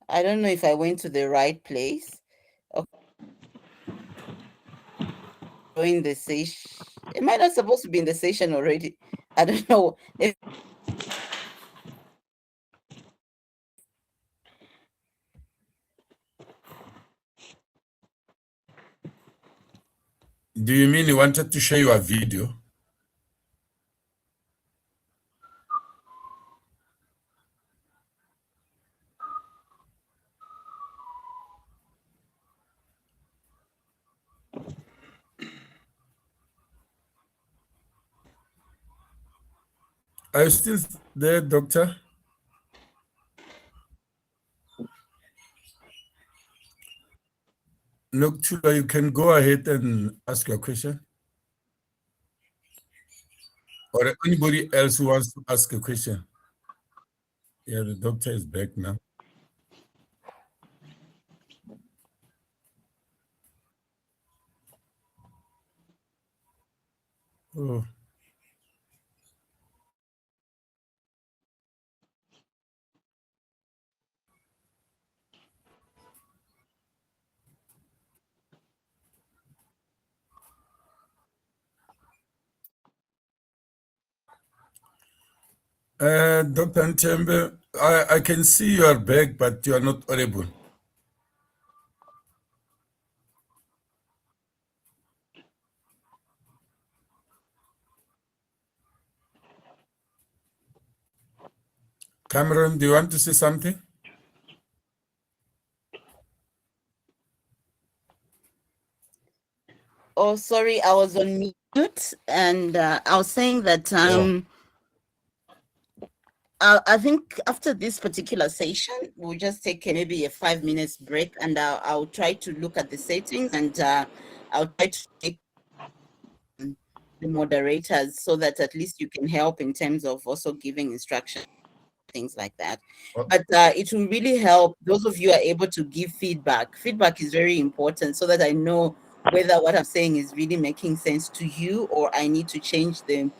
I don't know if I went to the right place. Okay, join the session. Am I not supposed to be in the session already? I don't know. Do you mean you wanted to share your video? Are you still there, doctor? Noctula, you can go ahead and ask your question. Or anybody else who wants to ask a question. Yeah, the doctor is back now. Oh. Dr. Ntembe, I can see you are back, but you are not audible. Cameron, do you want to say something? Oh, sorry, I was on mute, and I was saying that I think after this particular session, we'll just take maybe a 5 minutes break, and I'll try to look at the settings, and I'll try to take the moderators so that at least you can help in terms of also giving instructions, things like that. Oh, But it will really help those of you are able to give feedback. Feedback is very important so that I know whether what I'm saying is really making sense to you or I need to change the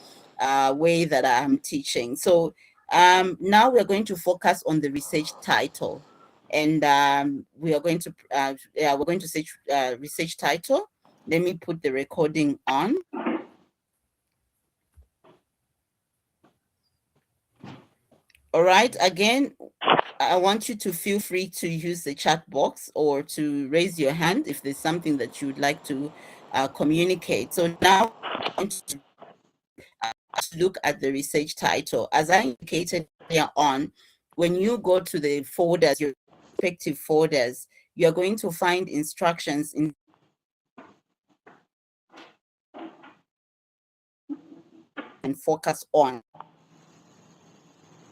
way that I'm teaching. So now we're going to focus on the research title, and we're going to search research title. Let me put the recording on. All right. Again, I want you to feel free to use the chat box or to raise your hand if there's something that you would like to communicate. So now to look at the research title. As I indicated earlier on, when you go to the folders, your respective folders, you're going to find instructions in and focus on.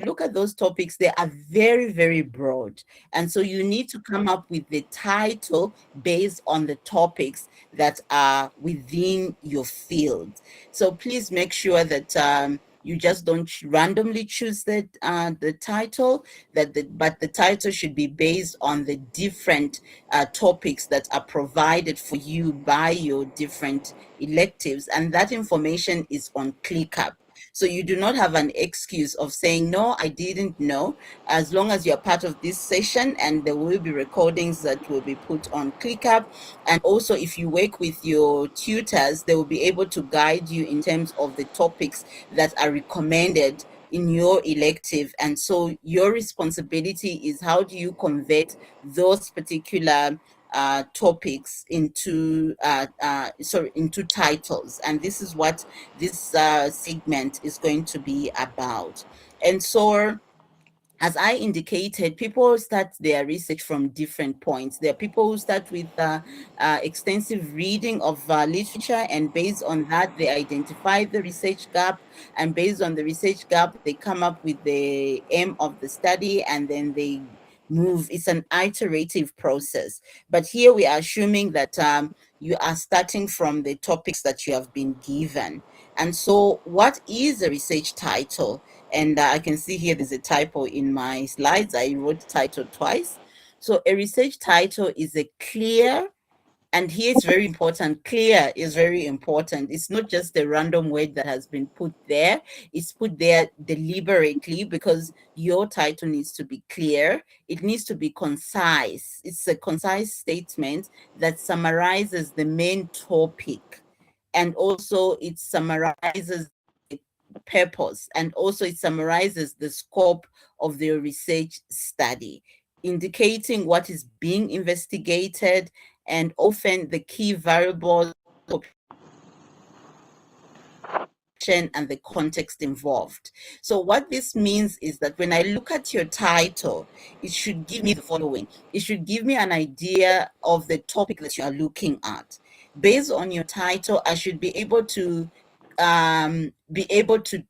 Look at those topics, they are very, very broad. And so you need to come up with the title based on the topics that are within your field. So please make sure that you just don't randomly choose the title, but the title should be based on the different topics that are provided for you by your different electives. And that information is on ClickUp. So you do not have an excuse of saying, no, I didn't know. As long as you're part of this session, and there will be recordings that will be put on ClickUp. And also, if you work with your tutors, they will be able to guide you in terms of the topics that are recommended in your elective. And so your responsibility is, how do you convert those particular topics into into titles. And this is what this segment is going to be about. And so, as I indicated, people start their research from different points. There are people who start with extensive reading of literature, and based on that, they identify the research gap, and based on the research gap, they come up with the aim of the study, and then they move. It's an iterative process. But here we are assuming that you are starting from the topics that you have been given. And so what is a research title? And I can see here there's a typo in my slides. I wrote title twice. So a research title is a clear, and here it's very important, clear is very important. It's not just a random word that has been put there. It's put there deliberately because your title needs to be clear. It needs to be concise. It's a concise statement that summarizes the main topic. And also it summarizes the purpose, and also it summarizes the scope of the research study, indicating what is being investigated, and often the key variables and the context involved. So what this means is that when I look at your title, it should give me the following. It should give me an idea of the topic that you are looking at. Based on your title, I should be able to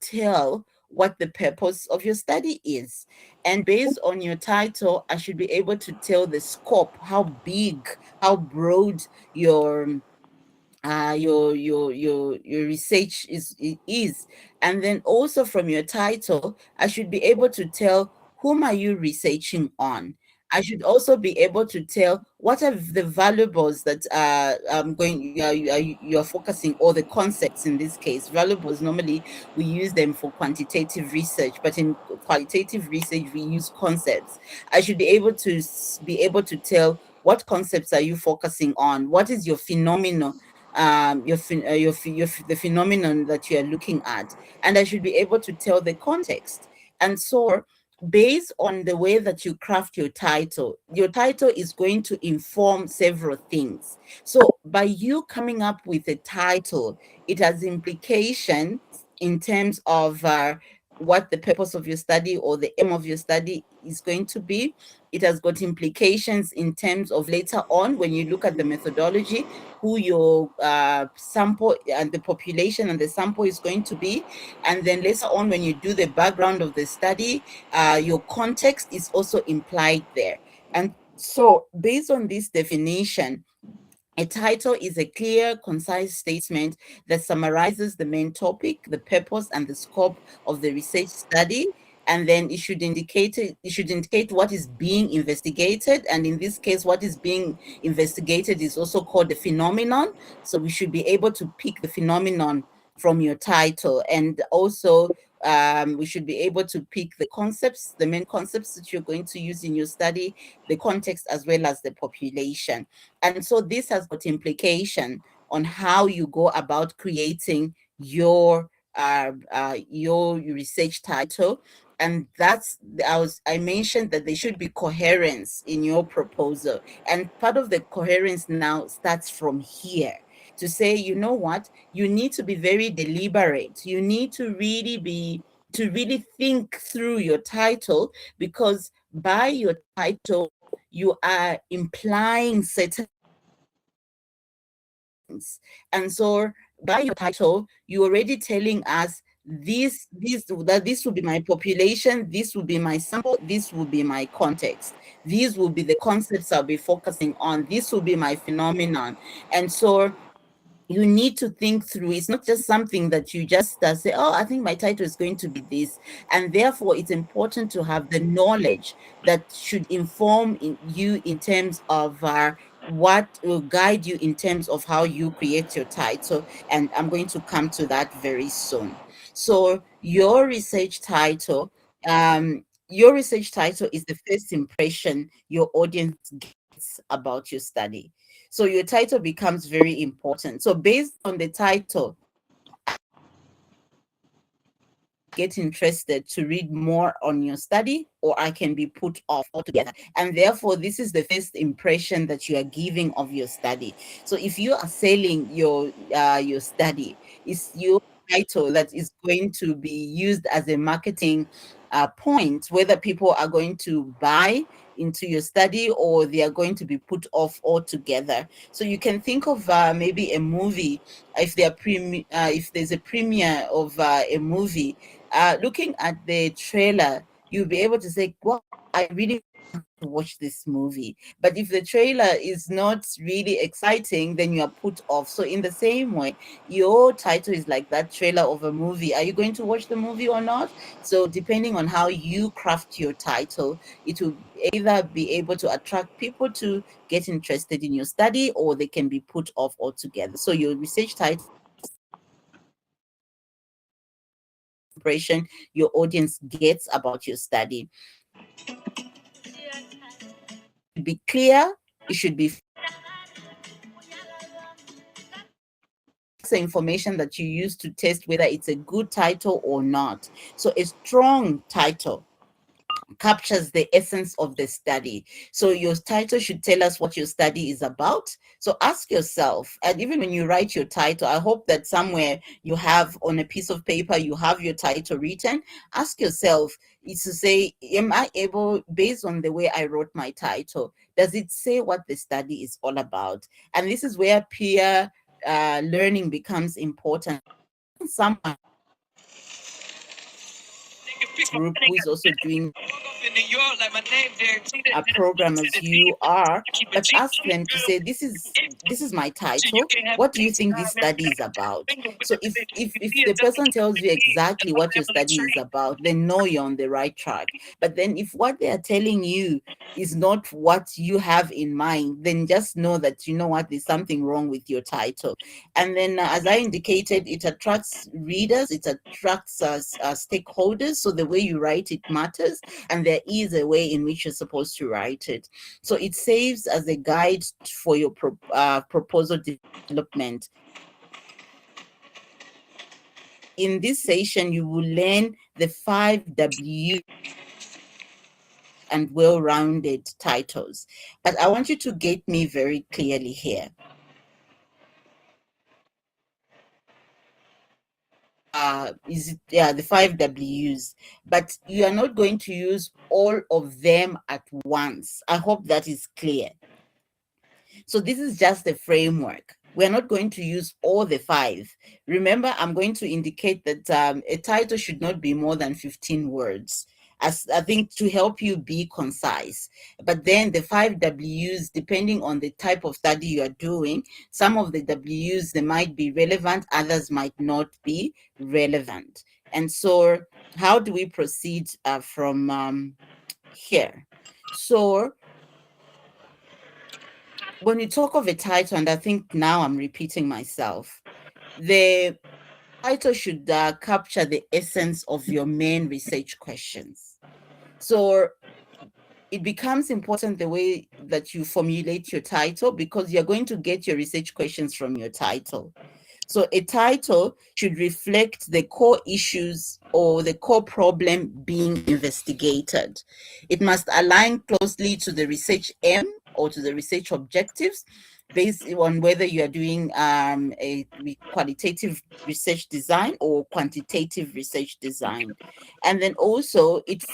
tell what the purpose of your study is. And based on your title, I should be able to tell the scope, how big, how broad your research is. And then also from your title, I should be able to tell, whom are you researching on? I should also be able to tell what are the valuables that you're focusing, or the concepts in this case. Valuables, normally we use them for quantitative research, but in qualitative research we use concepts. I should be able to tell, what concepts are you focusing on? What is your phenomenon? The phenomenon that you are looking at, and I should be able to tell the context. And so, based on the way that you craft your title is going to inform several things. So by you coming up with a title, it has implications in terms of what the purpose of your study or the aim of your study is going to be. It has got implications in terms of later on, when you look at the methodology, who your sample and the population and the sample is going to be. And then later on, when you do the background of the study, your context is also implied there. And so based on this definition, a title is a clear, concise statement that summarizes the main topic, the purpose, and the scope of the research study. And then it should indicate what is being investigated. And in this case, what is being investigated is also called the phenomenon. So we should be able to pick the phenomenon from your title. And also, we should be able to pick the concepts, the main concepts that you're going to use in your study, the context, as well as the population. And so this has got implication on how you go about creating your research title. And that's, I mentioned that there should be coherence in your proposal. And part of the coherence now starts from here. to say, you know what, you need to be very deliberate. You need to really think through your title, because by your title, you are implying certain things. And so by your title, you're already telling us that this will be my population, this will be my sample, this will be my context, these will be the concepts I'll be focusing on, this will be my phenomenon. And so you need to think through. It's not just something that you just say, oh, I think my title is going to be this. And therefore, it's important to have the knowledge that should inform you in terms of what will guide you in terms of how you create your title. And I'm going to come to that very soon. So your research title is the first impression your audience gets about your study. So your title becomes very important. So based on the title, get interested to read more on your study, or I can be put off altogether. And therefore, this is the first impression that you are giving of your study. So if you are selling your study, it's your title that is going to be used as a marketing point, whether people are going to buy into your study or they are going to be put off altogether. So you can think of maybe a movie. If there's a premiere of a movie, looking at the trailer, you'll be able to say, well, I really want to watch this movie. But if the trailer is not really exciting, then you are put off. So in the same way, your title is like that trailer of a movie. Are you going to watch the movie or not? So depending on how you craft your title, it will either be able to attract people to get interested in your study, or they can be put off altogether. So your research title impression your audience gets about your study. Be clear, it should be information that you use to test whether it's a good title or not. So a strong title captures the essence of the study. So your title should tell us what your study is about. So ask yourself, and even when you write your title, I hope that somewhere you have on a piece of paper, you have your title written. Ask yourself, is to say, am I able, based on the way I wrote my title, does it say what the study is all about? And this is where peer learning becomes important. Someone group who is also doing a program as you are, but ask them to say, this is my title, what do you think this study is about? So if the person tells you exactly what your study is about, then know you're on the right track. But then if what they are telling you is not what you have in mind, then just know that, you know what, there's something wrong with your title. And then as I indicated, it attracts readers, it attracts stakeholders. So the way you write it matters, and there is a way in which you're supposed to write it. So it serves as a guide for your proposal development. In this session, you will learn the 5 W and well-rounded titles. But I want you to get me very clearly here. The 5 W's, but you are not going to use all of them at once. I hope that is clear. So this is just the framework. We're not going to use all the 5. Remember, I'm going to indicate that a title should not be more than 15 words, as I think, to help you be concise. But then the 5 W's, depending on the type of study you are doing, some of the W's, they might be relevant, others might not be relevant. And so how do we proceed from here? So when you talk of a title, and I think now I'm repeating myself, the title should capture the essence of your main research questions. So it becomes important the way that you formulate your title, because you're going to get your research questions from your title. So a title should reflect the core issues or the core problem being investigated. It must align closely to the research aim or to the research objectives. based on whether you are doing a qualitative research design or quantitative research design. And then also it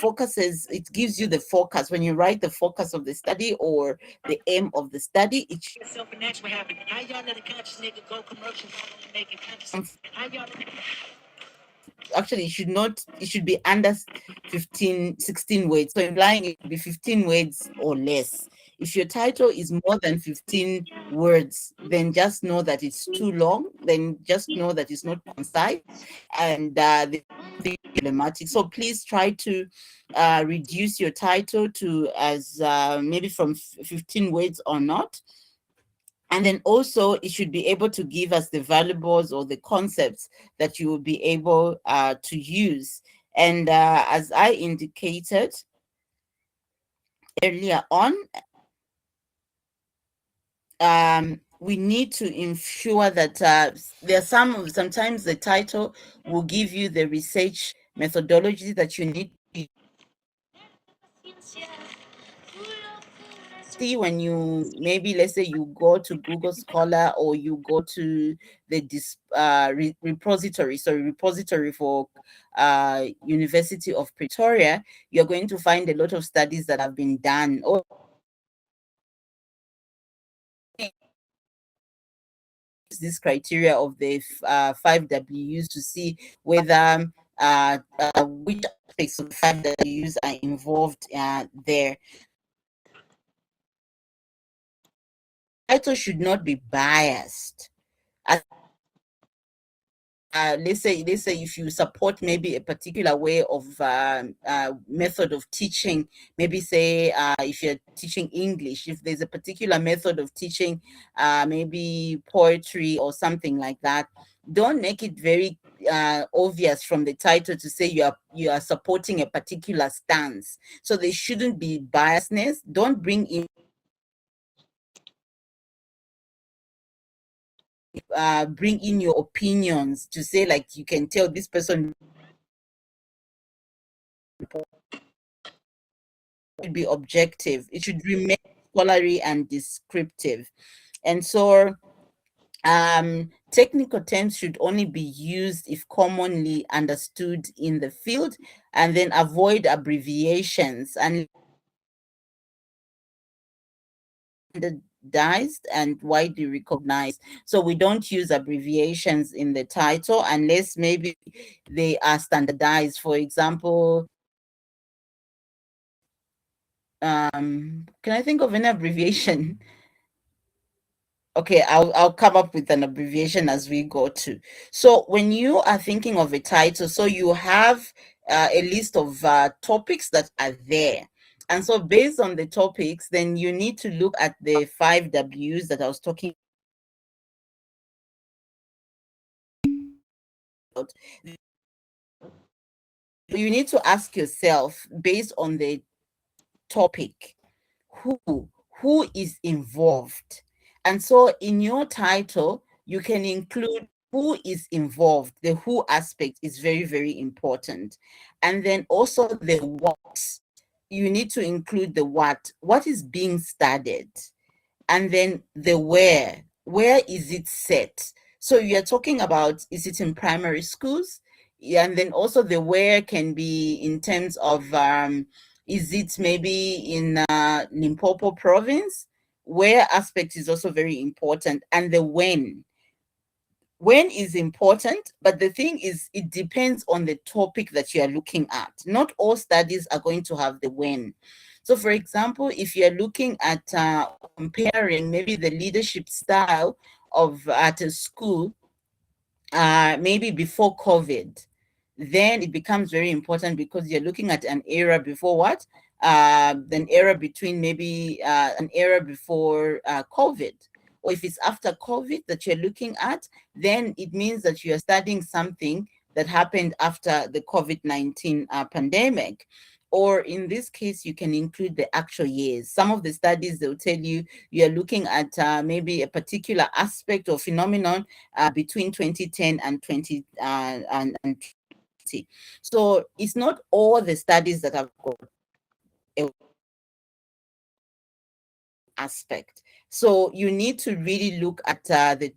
gives you the focus. When you write the focus of the study or the aim of the study, actually it should be under 16 words. So implying it should be 15 words or less. If your title is more than 15 words, then just know that it's too long. Then just know that it's not concise and the problematic. So please try to reduce your title to as maybe from 15 words or not. And then also it should be able to give us the valuables or the concepts that you will be able to use. And as I indicated earlier on, we need to ensure that there are sometimes the title will give you the research methodology that you need to see when you, maybe let's say you go to Google Scholar or you go to the repository for University of Pretoria, you're going to find a lot of studies that have been done. Or this criteria of the 5Ws to see whether which aspects of the 5Ws are involved there. Title should not be biased. Let's say if you support maybe a particular way of method of teaching, maybe say if you're teaching English, if there's a particular method of teaching maybe poetry or something like that, don't make it very obvious from the title to say you are supporting a particular stance. So there shouldn't be biasness. Don't bring in your opinions to say, like, you can tell this person should be objective. It should remain scholarly and descriptive. And so technical terms should only be used if commonly understood in the field, and then avoid abbreviations and standardized and widely recognized. So we don't use abbreviations in the title unless maybe they are standardized. For example, can I think of an abbreviation? Okay, I'll come up with an abbreviation as we go to. So when you are thinking of a title, so you have a list of topics that are there. And so based on the topics, then you need to look at the 5Ws that I was talking about. You need to ask yourself, based on the topic, who is involved? And so in your title, you can include who is involved. The who aspect is very, very important. And then also the what. You need to include the what is being studied. And then the where is it set? So you're talking about, is it in primary schools? Yeah, and then also the where can be in terms of is it maybe in Limpopo province? Where aspect is also very important. And the when is important, but the thing is, it depends on the topic that you are looking at. Not all studies are going to have the when. So for example, if you're looking at comparing maybe the leadership style of at a school, maybe before COVID, then it becomes very important because you're looking at an era before what? An era between maybe an era before COVID. Or if it's after COVID that you're looking at, then it means that you're studying something that happened after the COVID-19 pandemic. Or in this case, you can include the actual years. Some of the studies, they'll tell you you're looking at maybe a particular aspect or phenomenon between 2010 and 20 and so it's not all the studies that have got a aspect, So you need to really look at the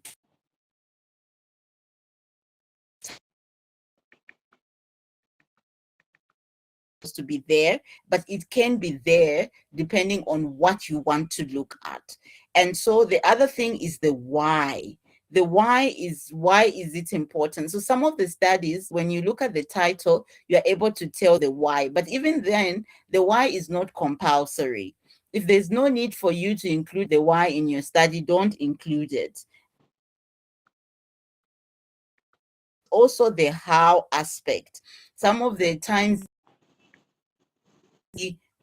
to be there, but it can be there depending on what you want to look at. And so the other thing is the why. The why is it important? So some of the studies, when you look at the title, you're able to tell the why. But even then, the why is not compulsory. If there's no need for you to include the why in your study, don't include it. Also the how aspect. Some of the times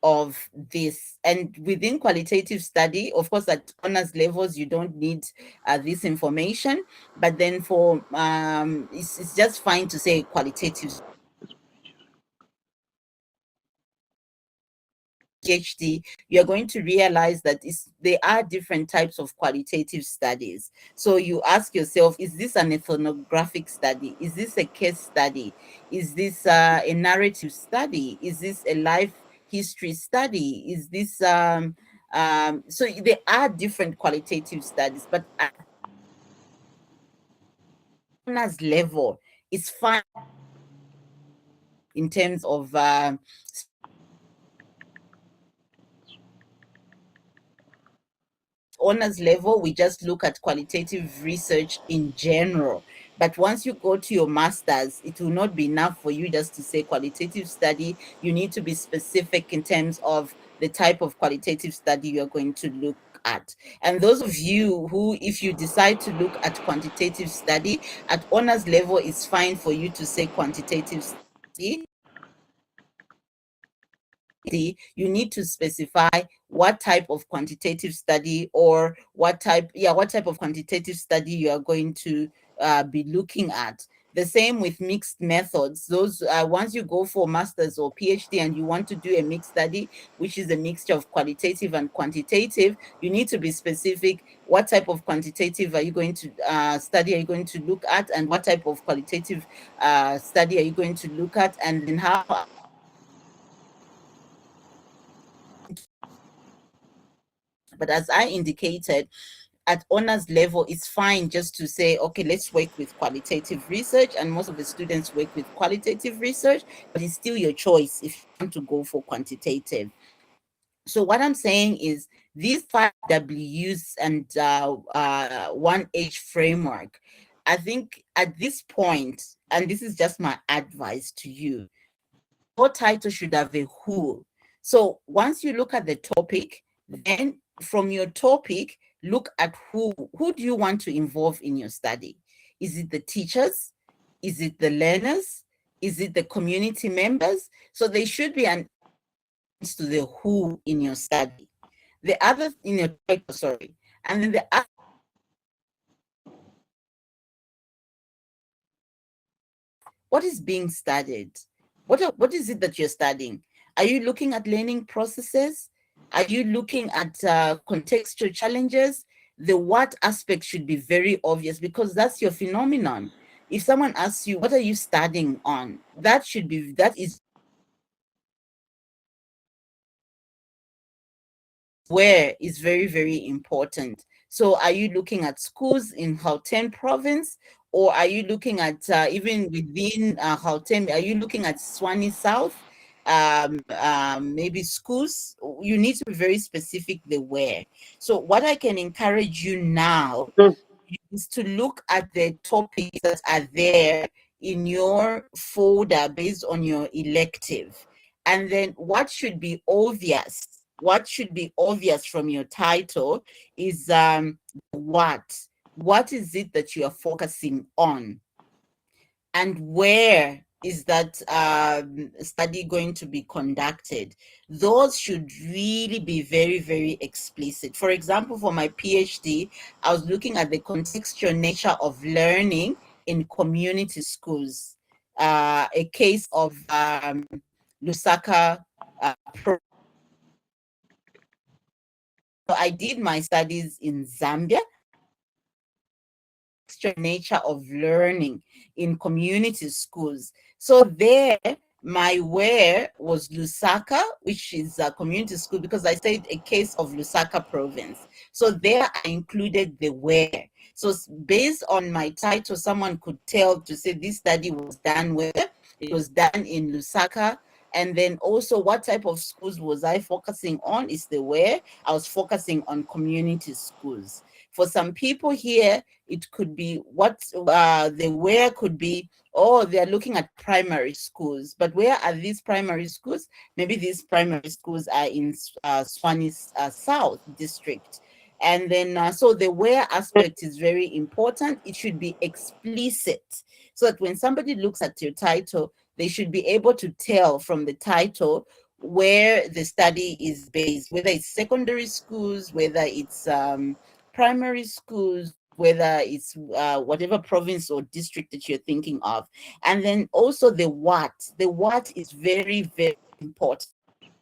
of this, and within qualitative study, of course, at honors levels you don't need this information, but then for it's just fine to say qualitative. PhD, you're going to realize that there are different types of qualitative studies. So you ask yourself, is this an ethnographic study? Is this a case study? Is this a narrative study? Is this a life history study? Is this so there are different qualitative studies, but at honors level, it's fine in terms of honors level, we just look at qualitative research in general. But once you go to your master's, it will not be enough for you just to say qualitative study. You need to be specific in terms of the type of qualitative study you're going to look at. And those of you who, if you decide to look at quantitative study, at honors level, it's fine for you to say quantitative study. You need to specify what type of quantitative study or what type of quantitative study you are going to be looking at. The same with mixed methods. Those once you go for master's or PhD and you want to do a mixed study, which is a mixture of qualitative and quantitative, you need to be specific. What type of quantitative are you going to study are you going to look at, and what type of qualitative study are you going to look at, and then how. But as I indicated, at honors level, it's fine just to say, okay, let's work with qualitative research. And most of the students work with qualitative research, but it's still your choice if you want to go for quantitative. So what I'm saying is these 5 Ws and 1H framework, I think at this point, and this is just my advice to you, your title should have a who. So once you look at the topic, then from your topic, look at who do you want to involve in your study? Is it the teachers? Is it the learners? Is it the community members? So there should be an to the who in your study. The other in your title, sorry. And then the other, what is being studied? What is it that you're studying? Are you looking at learning processes? Are you looking at contextual challenges? The what aspect should be very obvious, because that's your phenomenon. If someone asks you, what are you studying on? That is where is very, very important. So are you looking at schools in Gauteng province, or are you looking at even within Gauteng, are you looking at Swani South? Maybe schools? You need to be very specific the where. So what I can encourage you now is to look at the topics that are there in your folder based on your elective. And then what should be obvious? What should be obvious from your title is what is it that you are focusing on, and where is that study going to be conducted? Those should really be very, very explicit. For example, for my PhD, I was looking at the contextual nature of learning in community schools, a case of Lusaka. So I did my studies in Zambia, nature of learning in community schools. So there, My where was Lusaka, which is a community school, because I said a case of Lusaka province. So there I included the where. So based on my title, someone could tell to say this study was done where. It was done in Lusaka. And then also what type of schools was I focusing on is the where. I was focusing on community schools. For some people here, it could be what the where could be, oh, they're looking at primary schools. But where are these primary schools? Maybe these primary schools are in Swani South District. And then, so the where aspect is very important. It should be explicit so that when somebody looks at your title, they should be able to tell from the title where the study is based, whether it's secondary schools, whether it's primary schools, whether it's whatever province or district that you're thinking of. And then also the what. The what is very, very important.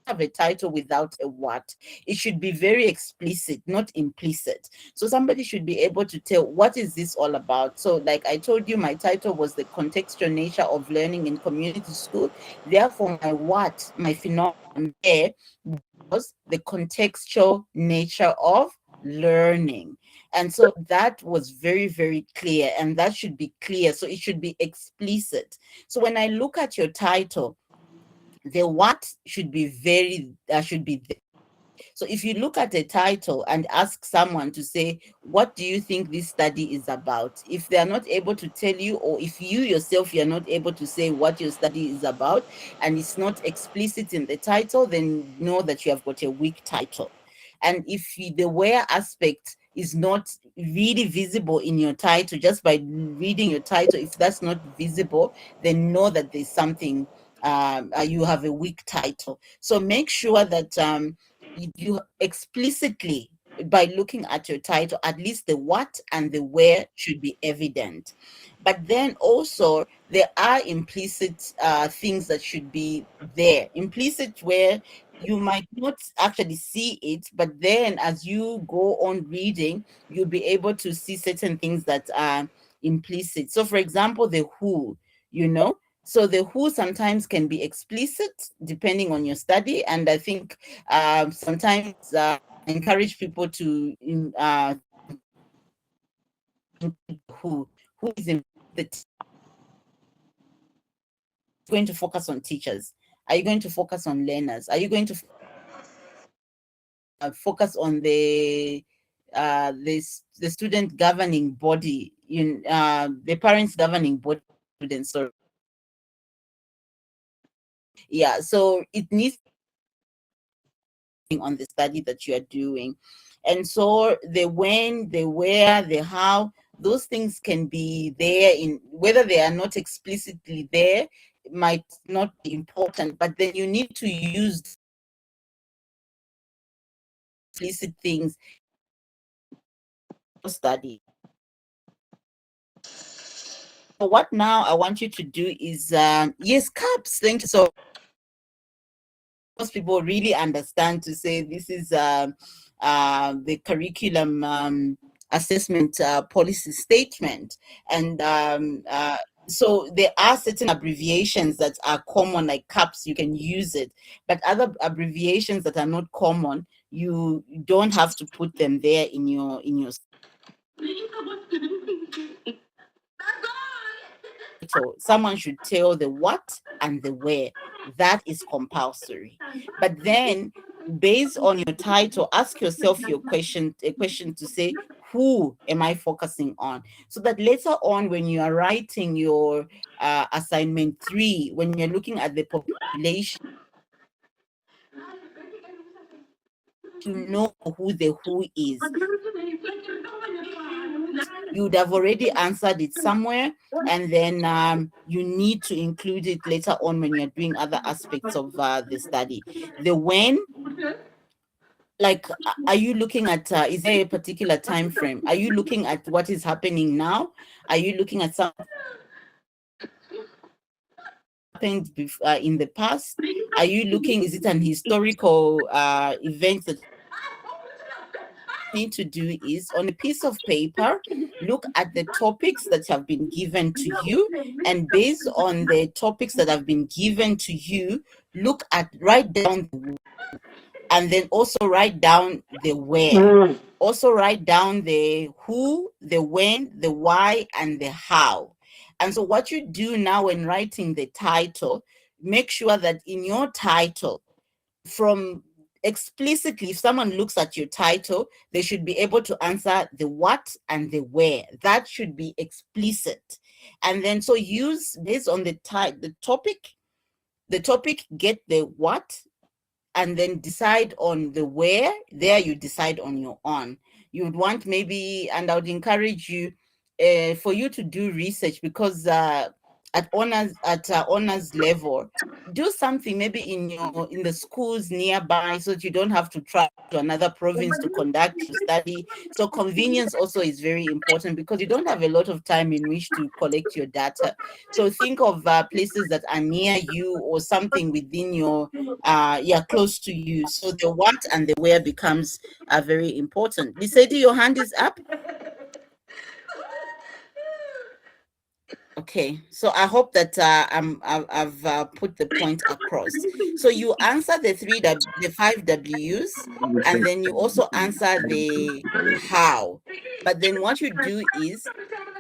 Have a title without a what. It should be very explicit, not implicit. So somebody should be able to tell what is this all about. So like I told you, my title was the contextual nature of learning in community school. Therefore, my what, my phenomenon there was the contextual nature of learning. And so that was very, very clear, and that should be clear. So it should be explicit. So when I look at your title, the what should be should be there. So if you look at a title and ask someone to say, what do you think this study is about? If they are not able to tell you, or if you yourself, you're not able to say what your study is about, and it's not explicit in the title, then know that you have got a weak title. And if the where aspect is not really visible in your title, just by reading your title, if that's not visible, then know that there's something, you have a weak title. So make sure that you explicitly, by looking at your title, at least the what and the where should be evident. But then also there are implicit things that should be there. Implicit where you might not actually see it, but then as you go on reading, you'll be able to see certain things that are implicit. So for example, the who, so the who sometimes can be explicit depending on your study. And I think sometimes encourage people to who is in the going to focus on teachers? Are you going to focus on learners? Are you going to focus on the student governing body, in the parents governing body, students? So yeah, so it needs on the study that you are doing. And so the when, the where, the how, those things can be there, in whether they are not explicitly there, it might not be important, but then you need to use explicit things for study. So what now I want you to do is yes, CAPS, thank you. So most people really understand to say this is the curriculum assessment policy statement. And so there are certain abbreviations that are common, like CAPS, you can use it. But other abbreviations that are not common, you don't have to put them there in your so someone should tell the what and the where. That is compulsory. But then based on your title, ask yourself a question to say, who am I focusing on? So that later on, when you are writing your assignment 3, when you're looking at the population, to know who the who is. You would have already answered it somewhere, and then you need to include it later on when you're doing other aspects of the study. The when, like, are you looking at, is there a particular time frame? Are you looking at what is happening now? Are you looking at something happened in the past? Are you looking, is it an historical event that need to do is, on a piece of paper, look at the topics that have been given to you, and based on the topics that have been given to you, write down and then also write down the where. Also write down the who, the when, the why, and the how. And so what you do now when writing the title, make sure that in your title, from explicitly, if someone looks at your title, they should be able to answer the what and the where. That should be explicit. And then so use based on the topic, get the what, and then decide on the where. There you decide on your own. You would want maybe, and I would encourage you for you to do research, because at honors level, do something maybe in the schools nearby, so that you don't have to travel to another province to conduct your study. So convenience also is very important, because you don't have a lot of time in which to collect your data. So think of places that are near you, or something within your close to you. So the what and the where becomes very important. Lisedi, your hand is up. Okay, so I hope that I've put the point across. So you answer the 5 W's, and then you also answer the how. But then what you do is,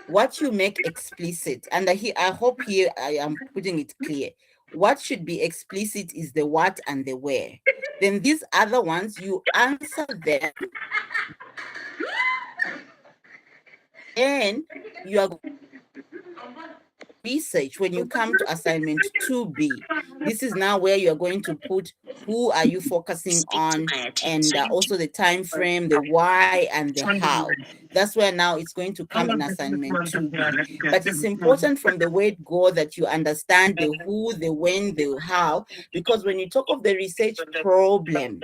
what you make explicit, and I hope here I am putting it clear. What should be explicit is the what and the where. Then these other ones, you answer them, and you are research when you come to assignment 2B. This is now where you're going to put who are you focusing on, and also the time frame, the why, and the how. That's where now it's going to come in assignment 2B. But it's important from the word go that you understand the who, the when, the how, because when you talk of the research problem,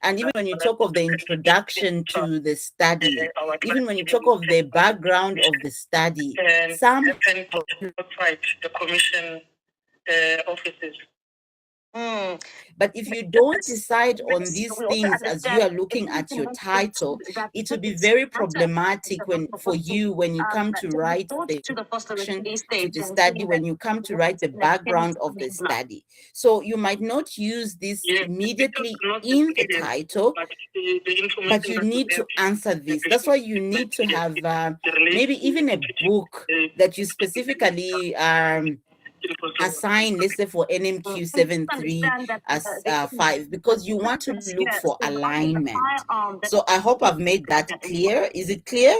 and even when you talk of the introduction to the study, even when you talk of the background of the study, some outside the commission offices. But if you don't decide on these things as you are looking at your title, it will be very problematic for you when you come to write the introduction to the study, when you come to write the background of the study. So you might not use this immediately in the title, but you need to answer this. That's why you need to have maybe even a book that you specifically assign, let's say for NMQ 73 as 5, because you want to look for alignment. So I hope I've made that clear. Is it clear?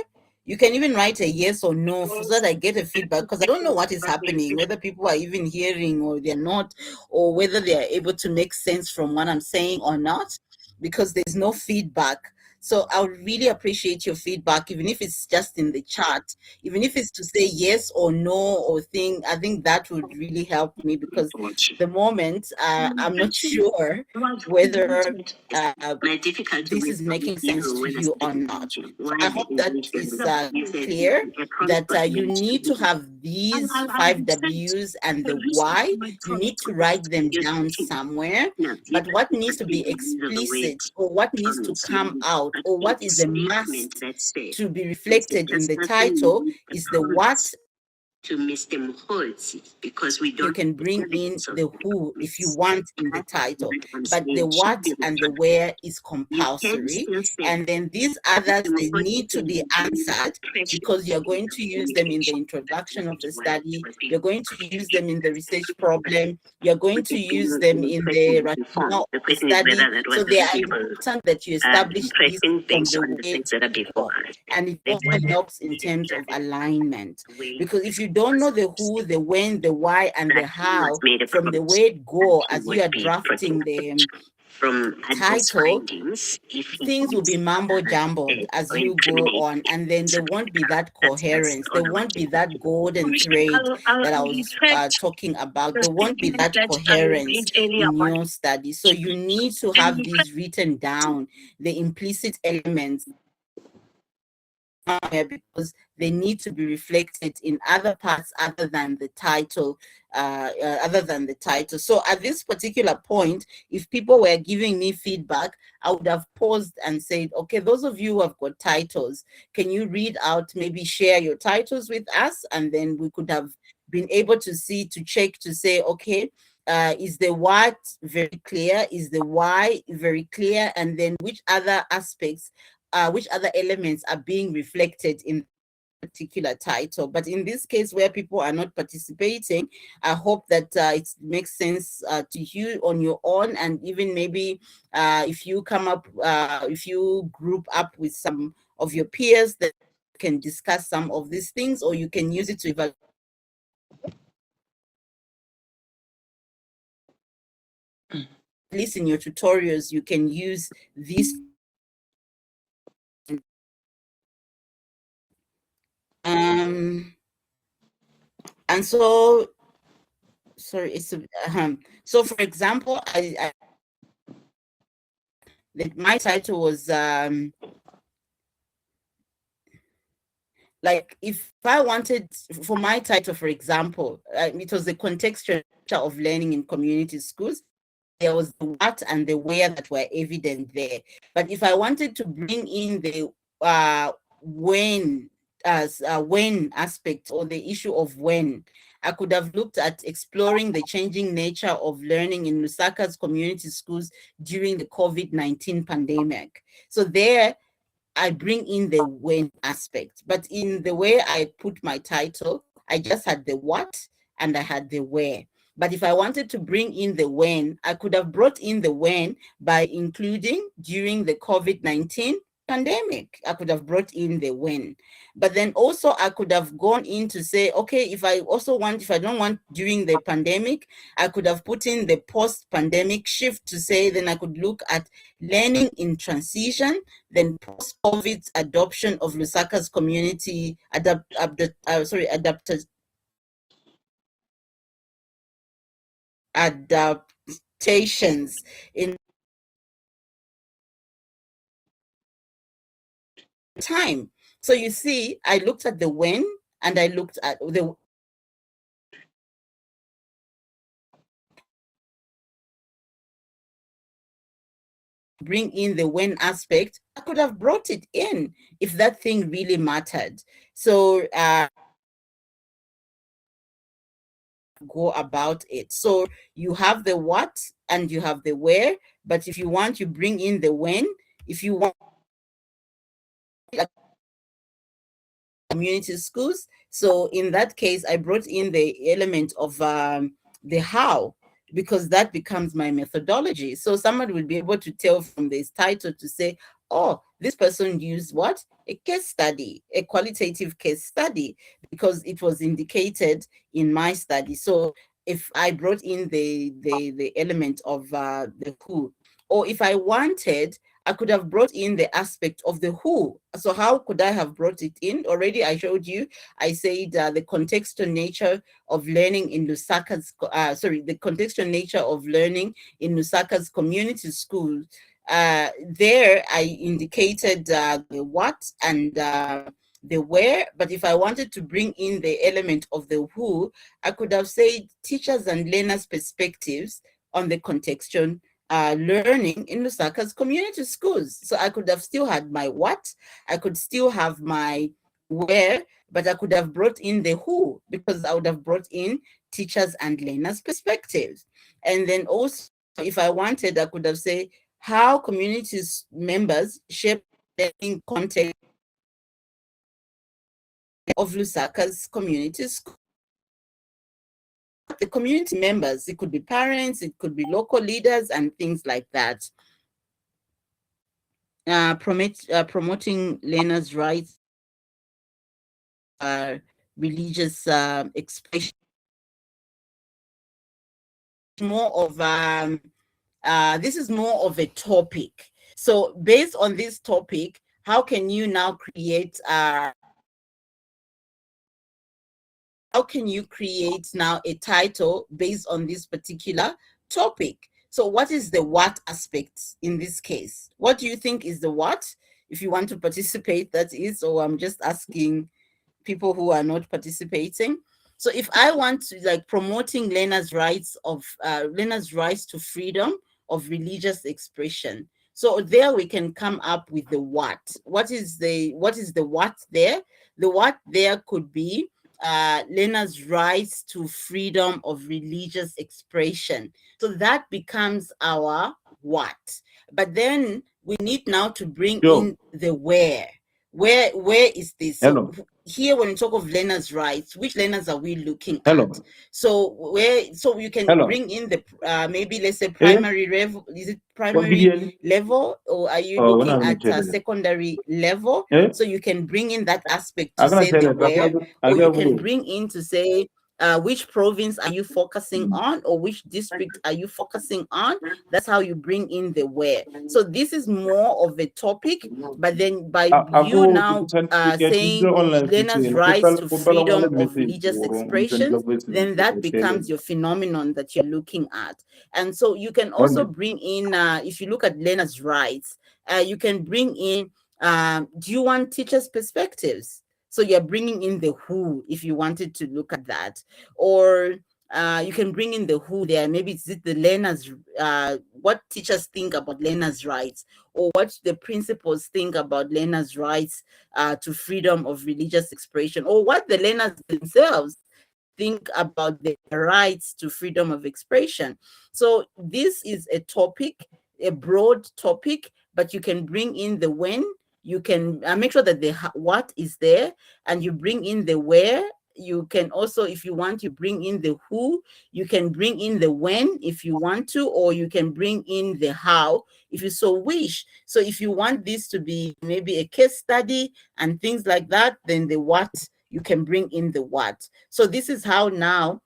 You can even write a yes or no so that I get a feedback, because I don't know what is happening, whether people are even hearing or they're not, or whether they are able to make sense from what I'm saying or not, because there's no feedback. So I would really appreciate your feedback, even if it's just in the chat, even if it's to say yes or no or thing. I think that would really help me, because the moment I'm not sure whether this is making sense to you or not. So I hope that is clear, that you need to have these 5 W's and the why. You need to write them down somewhere. But what needs to be explicit, or what needs to come out, or what is a must to be reflected in the title is the what. To Mr. Mkhozi, because you can bring in the who if you want in the title, but the what and the where is compulsory. And then these others, they need to be answered, because you're going to use them in the introduction of the study, you're going to use them in the research problem, you're going to use them in the rationale of the study. So they are important that you establish these from the way, and it also helps in terms of alignment, because if you don't know the who, the when, the why, and the how from the word go as you are drafting the title, things will be mumbo jumbled as you go on, and then there won't be that coherence, there won't be that golden thread that I was talking about, there won't be that coherence in your study. So you need to have these written down, the implicit elements because they need to be reflected in other parts other than the title. So at this particular point, if people were giving me feedback, I would have paused and said, okay, those of you who have got titles, can you read out, maybe share your titles with us? And then we could have been able to check to say, okay, is the what very clear? Is the why very clear? And then which other aspects, which other elements are being reflected in particular title? But in this case where people are not participating, I hope that it makes sense to you on your own. And even maybe if you come up, if you group up with some of your peers that can discuss some of these things, or you can use it to evaluate. At least in your tutorials, you can use this. And so, sorry, it's so for example, my title was like, if I wanted, for my title, for example, it was the contextual of learning in community schools. There was the what and the where that were evident there. But if I wanted to bring in the when, as when aspect, or the issue of when, I could have looked at exploring the changing nature of learning in Lusaka's community schools during the COVID-19 pandemic. So there, I bring in the when aspect. But in the way I put my title, I just had the what and I had the where. But if I wanted to bring in the when, I could have brought in the when by including during the COVID-19 pandemic. I could have brought in the when. But then also I could have gone in to say, okay, if I don't want during the pandemic, I could have put in the post-pandemic shift to say, then I could look at learning in transition, then post-COVID adoption of Lusaka's community adaptations in time. So you see, I looked at the when and I looked at the bring in the when aspect. I could have brought it in if that thing really mattered. So go about it. So you have the what and you have the where, but if you want, you bring in the when. If you want community schools, so in that case, I brought in the element of the how, because that becomes my methodology. So someone will be able to tell from this title to say, oh, this person used what? A case study, a qualitative case study, because it was indicated in my study. So if I brought in the element of the who, or if I wanted, I could have brought in the aspect of the who. So how could I have brought it in? Already I showed you, I said the contextual nature of learning in Lusaka's, the contextual nature of learning in Lusaka's community school. There I indicated the what and the where, but if I wanted to bring in the element of the who, I could have said teachers and learners' perspectives on the contextual learning in Lusaka's community schools. So I could have still had my what, I could still have my where, but I could have brought in the who, because I would have brought in teachers and learners' perspectives. And then also, if I wanted, I could have said how community members shape learning content of Lusaka's community school. The community members, it could be parents, it could be local leaders and things like that. Promoting learners' rights, religious expression. More of this is more of a topic. So based on this topic, how can you now create now a title based on this particular topic? So what is the what aspect in this case? What do you think is the what? if you want to participate, that is, or I'm just asking people who are not participating. So if I want to, like, promoting learners' rights to freedom of religious expression. So there we can come up with the what. What is the what there? The what there could be learners' rights to freedom of religious expression. So that becomes our what. But then we need now to bring in the where. Where is this? So here, when we talk of learners' rights, which learners are we looking at? So you can bring in the maybe, let's say, primary level. Is it primary level, or are you looking at secondary level? So you can bring in that aspect to say the where, or you can bring in to say which province are you focusing on, or which district are you focusing on. That's how you bring in the where. So this is more of a topic, but then by you now saying learners' rights to freedom of religious expression, then that becomes your phenomenon that you're looking at. And so you can also bring in, if you look at learners' rights, you can bring in, do you want teachers' perspectives? So you're bringing in the who, if you wanted to look at that. Or you can bring in the who there. Maybe it's the learners, what teachers think about learners' rights, or what the principals think about learners' rights to freedom of religious expression, or what the learners themselves think about their rights to freedom of expression. So this is a topic, a broad topic, but you can bring in the when. You can make sure that the what is there, and you bring in the where. You can also, if you want, you bring in the who. You can bring in the when if you want to, or you can bring in the how if you so wish. So if you want this to be maybe a case study and things like that, then the what, you can bring in the what. So this is how now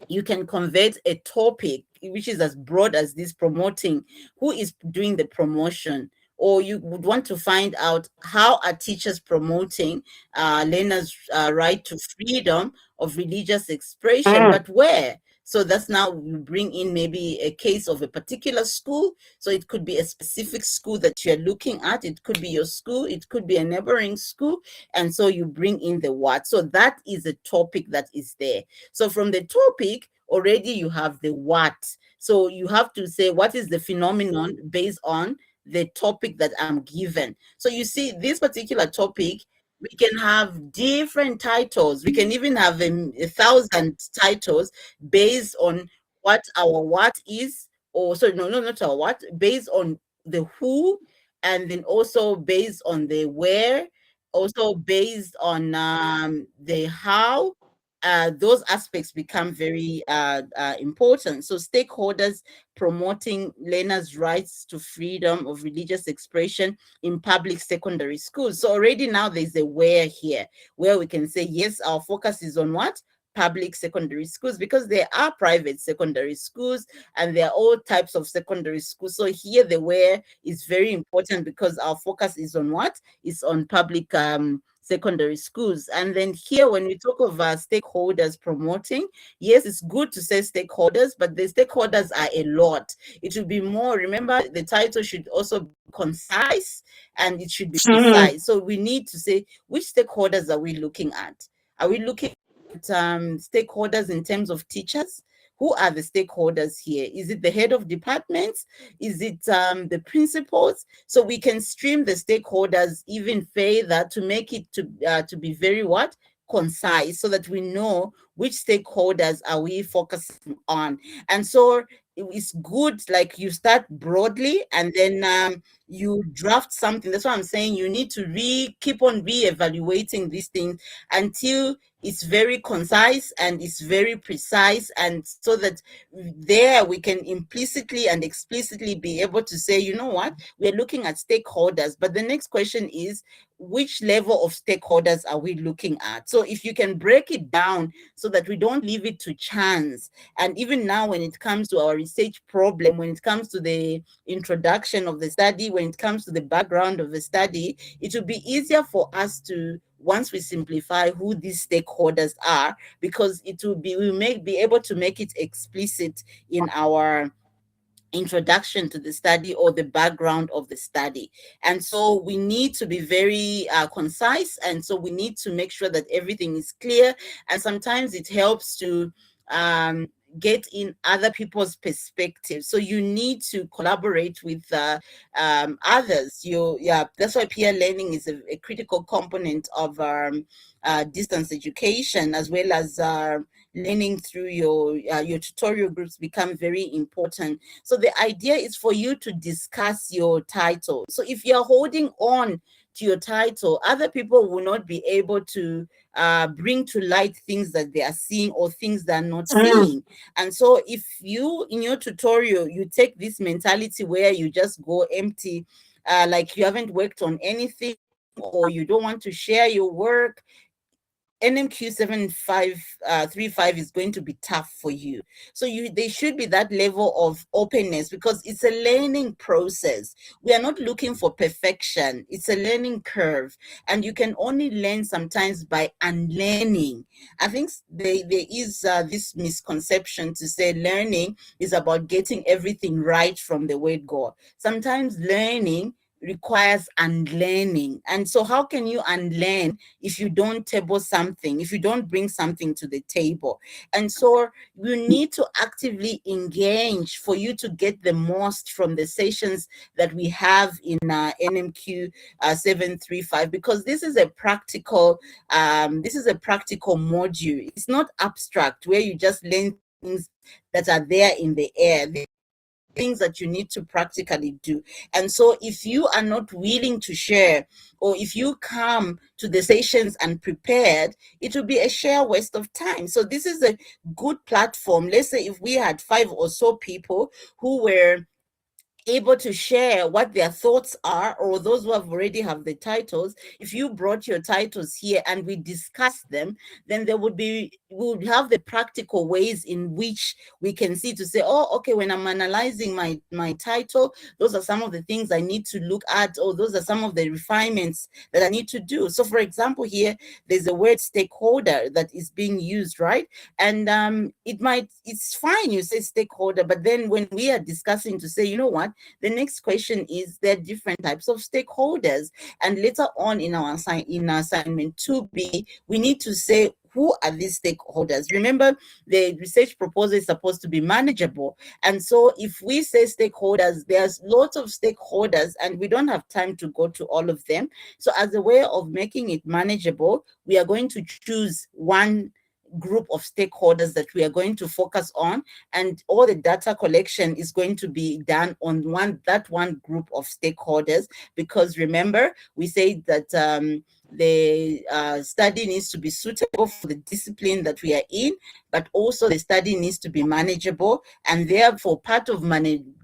you can convert a topic which is as broad as this, promoting. Who is doing the promotion? Or you would want to find out, how are teachers promoting learners' right to freedom of religious expression, but where? So that's now we bring in maybe a case of a particular school. So it could be a specific school that you're looking at. It could be your school. It could be a neighboring school. And so you bring in the what. So that is a topic that is there. So from the topic, already you have the what. So you have to say, what is the phenomenon based on the topic that I'm given. So you see, this particular topic, we can have different titles. We can even have 1,000 titles based on what our what is, or sorry, no, not our what, based on the who, and then also based on the where, also based on the how. Those aspects become very important. So stakeholders promoting learners' rights to freedom of religious expression in public secondary schools. So already now there's a where here, where we can say, yes, our focus is on what? Public secondary schools, because there are private secondary schools and there are all types of secondary schools. So here the where is very important, because our focus is on what? It's on public secondary schools. And then here, when we talk of stakeholders promoting, yes, it's good to say stakeholders, but the stakeholders are a lot. It should be more, remember, the title should also be concise and it should be precise. So we need to say, which stakeholders are we looking at? Are we looking at stakeholders in terms of teachers? Who are the stakeholders here? Is it the head of departments? Is it the principals? So we can stream the stakeholders even further to make it to be very what? Concise, so that we know which stakeholders are we focusing on. And so it's good, like, you start broadly and then you draft something. That's what I'm saying. You need to keep on re-evaluating these things until it's very concise and it's very precise, and so that there we can implicitly and explicitly be able to say, you know what, we're looking at stakeholders, but the next question is, which level of stakeholders are we looking at? So if you can break it down so that we don't leave it to chance. And even now, when it comes to our research problem, when it comes to the introduction of the study, when it comes to the background of the study, it will be easier for us to, once we simplify who these stakeholders are, because it will be, we may be able to make it explicit in our introduction to the study or the background of the study. And so we need to be very concise, and so we need to make sure that everything is clear. And sometimes it helps to get in other people's perspectives. So you need to collaborate with others. That's why peer learning is a critical component of distance education, as well as learning through your tutorial groups become very important. So the idea is for you to discuss your title. So if you're holding on to your title, other people will not be able to bring to light things that they are seeing or things they're not seeing. And so if you, in your tutorial, you take this mentality where you just go empty, like you haven't worked on anything, or you don't want to share your work, NMQ 7535 is going to be tough for you. So there should be that level of openness, because it's a learning process. We are not looking for perfection. It's a learning curve, and you can only learn sometimes by unlearning. I think there is this misconception to say learning is about getting everything right from the word go. Sometimes learning requires unlearning. And so how can you unlearn if you don't table something, if you don't bring something to the table? And so you need to actively engage for you to get the most from the sessions that we have in NMQ 735, because this is a practical module. It's not abstract where you just learn things that are there in the air. Things that you need to practically do. And so if you are not willing to share, or if you come to the sessions unprepared, it will be a sheer waste of time. So this is a good platform. Let's say if we had 5 or so people who were able to share what their thoughts are, or those who have already have the titles, if you brought your titles here and we discussed them, then we would have the practical ways in which we can see to say, oh, okay, when I'm analyzing my title, those are some of the things I need to look at, or those are some of the refinements that I need to do. So for example, here, there's a word stakeholder that is being used, right? And it's fine, you say stakeholder, but then when we are discussing to say, you know what, the next question is, there are different types of stakeholders. And later on in our assignment 2B, we need to say, who are these stakeholders? Remember, the research proposal is supposed to be manageable. And so if we say stakeholders, there's lots of stakeholders, and we don't have time to go to all of them. So as a way of making it manageable, we are going to choose one group of stakeholders that we are going to focus on, and all the data collection is going to be done on that one group of stakeholders. Because remember, we say that the study needs to be suitable for the discipline that we are in, but also the study needs to be manageable, and therefore part of managing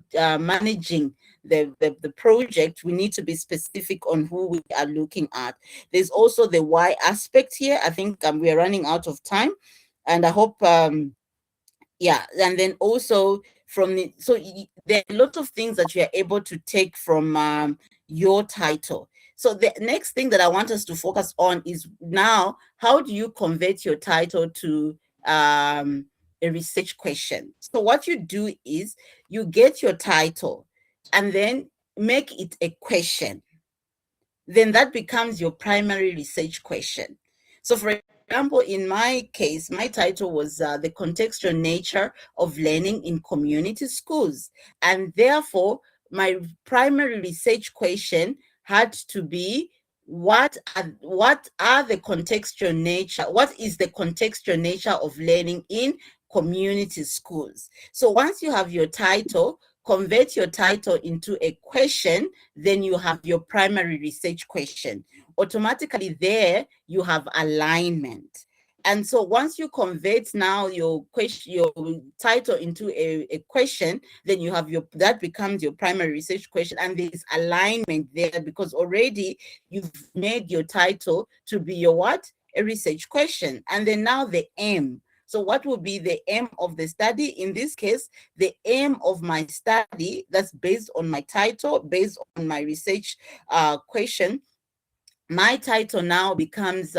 the project, we need to be specific on who we are looking at. There's also the why aspect here. I think we are running out of time, and I hope yeah. And then also there are a lot of things that you are able to take from your title. So the next thing that I want us to focus on is now, how do you convert your title to a research question? So what you do is you get your title and then make it a question. Then that becomes your primary research question. So for example, in my case, my title was The Contextual Nature of Learning in Community Schools. And therefore, my primary research question had to be, what are the contextual nature, what is the contextual nature of learning in community schools? So once you have your title, convert your title into a question, then you have your primary research question. Automatically there, you have alignment. And so once you convert now your title into a question, then you have that becomes your primary research question, and there's alignment there, because already you've made your title to be your what? A research question. And then now the aim. So what will be the aim of the study? In this case, the aim of my study, that's based on my title, based on my research question, my title now becomes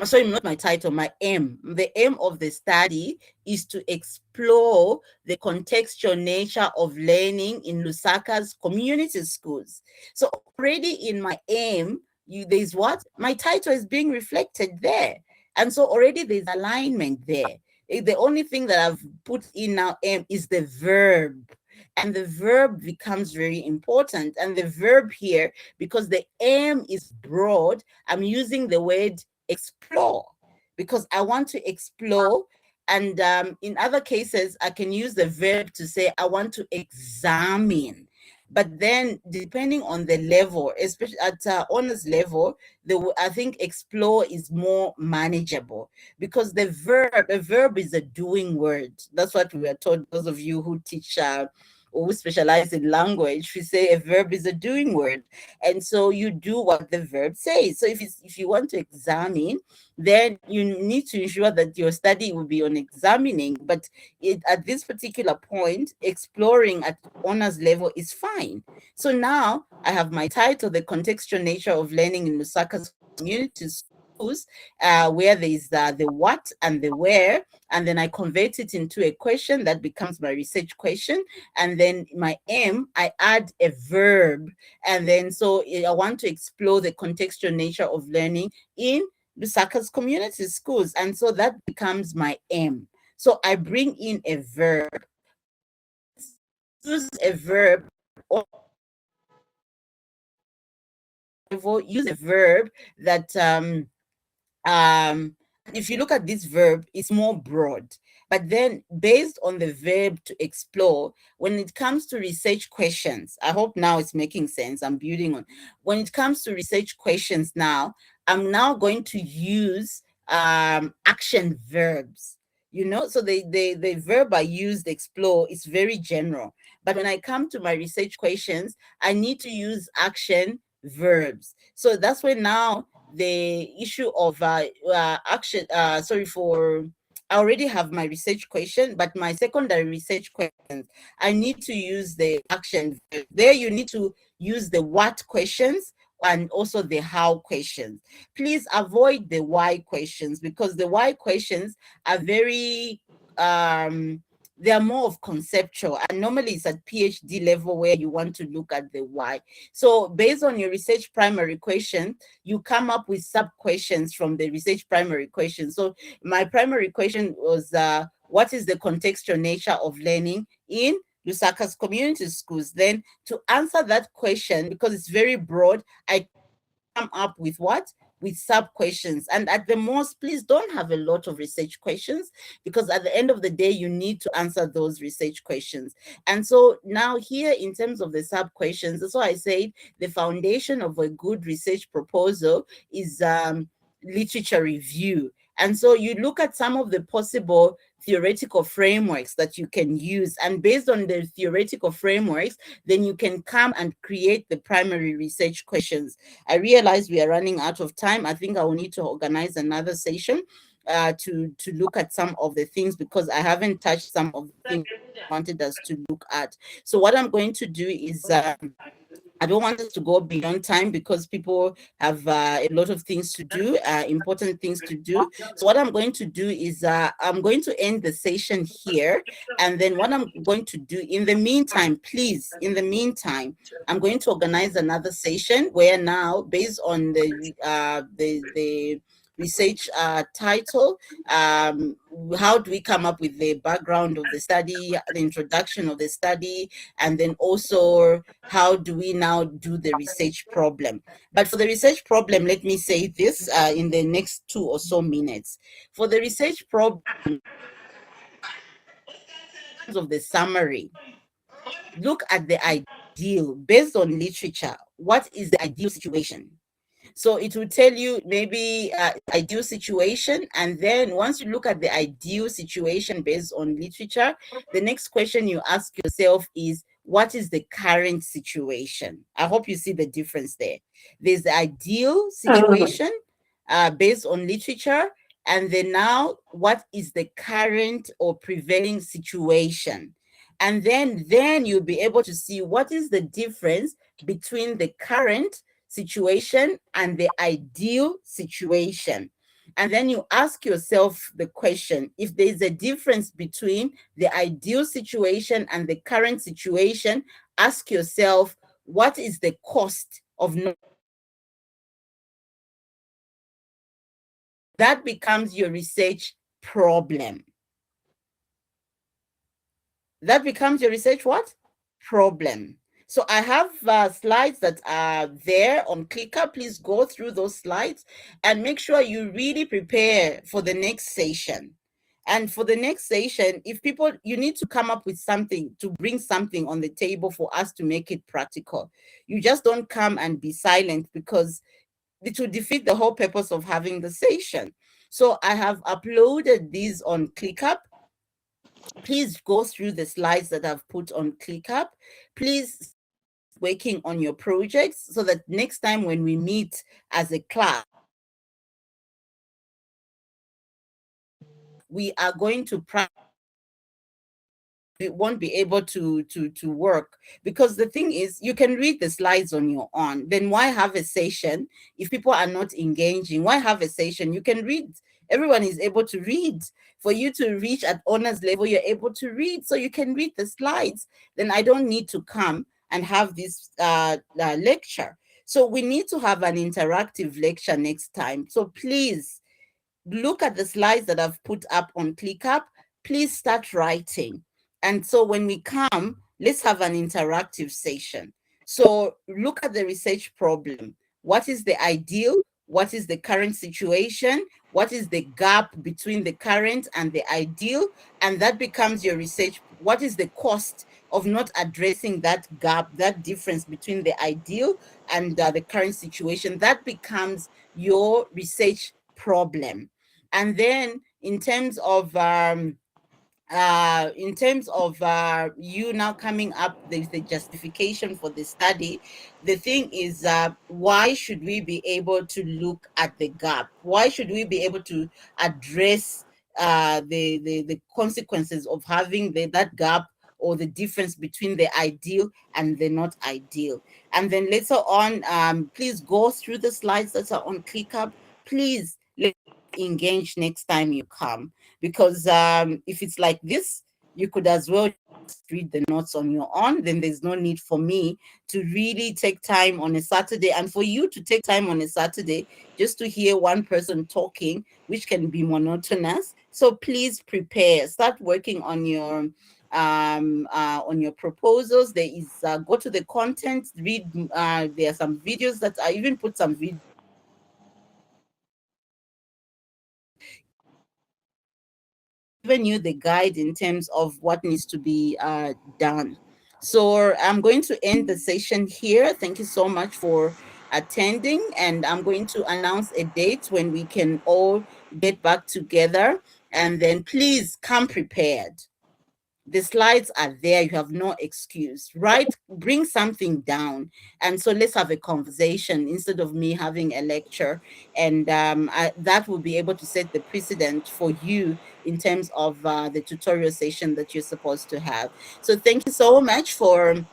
sorry, not my title, my aim. The aim of the study is to explore the contextual nature of learning in Lusaka's community schools. So already in my aim, there's what? My title is being reflected there. And so already there's alignment there. The only thing that I've put in now aim is the verb. And the verb becomes very important. And the verb here, because the aim is broad, I'm using the word explore, because I want to explore. And in other cases, I can use the verb to say, I want to examine. But then depending on the level, especially at honors level, I think explore is more manageable, because a verb is a doing word. That's what we were taught, those of you who teach or who specialize in language. We say a verb is a doing word. And so you do what the verb says. So if you want to examine, then you need to ensure that your study will be on examining. But at this particular point, exploring at honors level is fine. So now I have my title, The Contextual Nature of Learning in Lusaka's Community Schools, where there is the what and the where, and then I convert it into a question that becomes my research question. And then my aim, I add a verb. And then so I want to explore the contextual nature of learning in Lusaka's community schools. And so that becomes my aim. So I bring in a verb, use a verb, or use a verb that if you look at this verb, it's more broad. But then based on the verb to explore, when it comes to research questions, I hope now it's making sense. I'm building on. When it comes to research questions now, I'm now going to use action verbs. So the verb I use, the explore, is very general. But when I come to my research questions, I need to use action verbs. So that's where now the issue of action, I already have my research question, but my secondary research questions, I need to use the action. There you need to use the what questions and also the how questions. Please avoid the why questions, because the why questions are very they are more of conceptual, and normally it's at PhD level where you want to look at the why. So based on your research primary question, you come up with sub questions from the research primary question. So my primary question was, what is the contextual nature of learning in Lusaka's community schools? Then to answer that question, because it's very broad, I come up with what? With sub questions. And at the most, please don't have a lot of research questions, because at the end of the day, you need to answer those research questions. And so now here, in terms of the sub questions, that's why I said the foundation of a good research proposal is literature review. And so you look at some of the possible theoretical frameworks that you can use, and based on the theoretical frameworks, then you can come and create the primary research questions. I realize we are running out of time. I think I will need to organize another session to look at some of the things, because I haven't touched some of the things I wanted us to look at. So what I'm going to do is I don't want us to go beyond time, because people have a lot of things to do, important things to do. So what I'm going to do is I'm going to end the session here. And then what I'm going to do in the meantime, please, in the meantime, I'm going to organize another session where now, based on the research title, how do we come up with the background of the study, the introduction of the study, and then also how do we now do the research problem. But for the research problem, let me say this in the next 2 or so minutes. For the research problem of the summary, look at the ideal based on literature. What is the ideal situation? So it will tell you maybe ideal situation. And then once you look at the ideal situation based on literature, the next question you ask yourself is, what is the current situation? I hope you see the difference there. There's the ideal situation based on literature. And then now, what is the current or prevailing situation? And then you'll be able to see what is the difference between the current situation and the ideal situation. And then you ask yourself the question, if there's a difference between the ideal situation and the current situation, ask yourself, what is the cost of not? That becomes your research problem. That becomes your research what? Problem. So I have slides that are there on Clicker. Please go through those slides and make sure you really prepare for the next session. And for the next session, if people, you need to come up with something, to bring something on the table for us to make it practical. You just don't come and be silent, because it will defeat the whole purpose of having the session. So I have uploaded these on ClickUp. Please go through the slides that I've put on ClickUp. Please working on your projects so that next time when we meet as a class, we are going to practice. We won't be able to work, because the thing is, you can read the slides on your own. Then why have a session if people are not engaging? Why have a session? You can read. Everyone is able to read. For you to reach at honors level, you're able to read, so you can read the slides. Then I don't need to come and have this lecture. So we need to have an interactive lecture next time. So please look at the slides that I've put up on ClickUp. Please start writing. And so when we come, let's have an interactive session. So look at the research problem. What is the ideal? What is the current situation? What is the gap between the current and the ideal? And that becomes your research. What is the cost of not addressing that gap, that difference between the ideal and the current situation? That becomes your research problem. And then in terms of you now coming up, there's the justification for the study. The thing is, why should we be able to look at the gap? Why should we be able to address the consequences of having that gap, or the difference between the ideal and the not ideal? And then later on, please go through the slides that are on ClickUp. Please let's engage next time you come, because if it's like this, you could as well read the notes on your own. Then there's no need for me to really take time on a Saturday, and for you to take time on a Saturday just to hear one person talking, which can be monotonous. So please prepare, start working on your proposals. There is go to the content, read. There are some videos that I even put some videos. Given you the guide in terms of what needs to be done. So I'm going to end the session here. Thank you so much for attending, and I'm going to announce a date when we can all get back together, and then please come prepared. The slides are there. You have no excuse, right? Bring something down. And so let's have a conversation instead of me having a lecture. And that will be able to set the precedent for you in terms of the tutorial session that you're supposed to have. So thank you so much for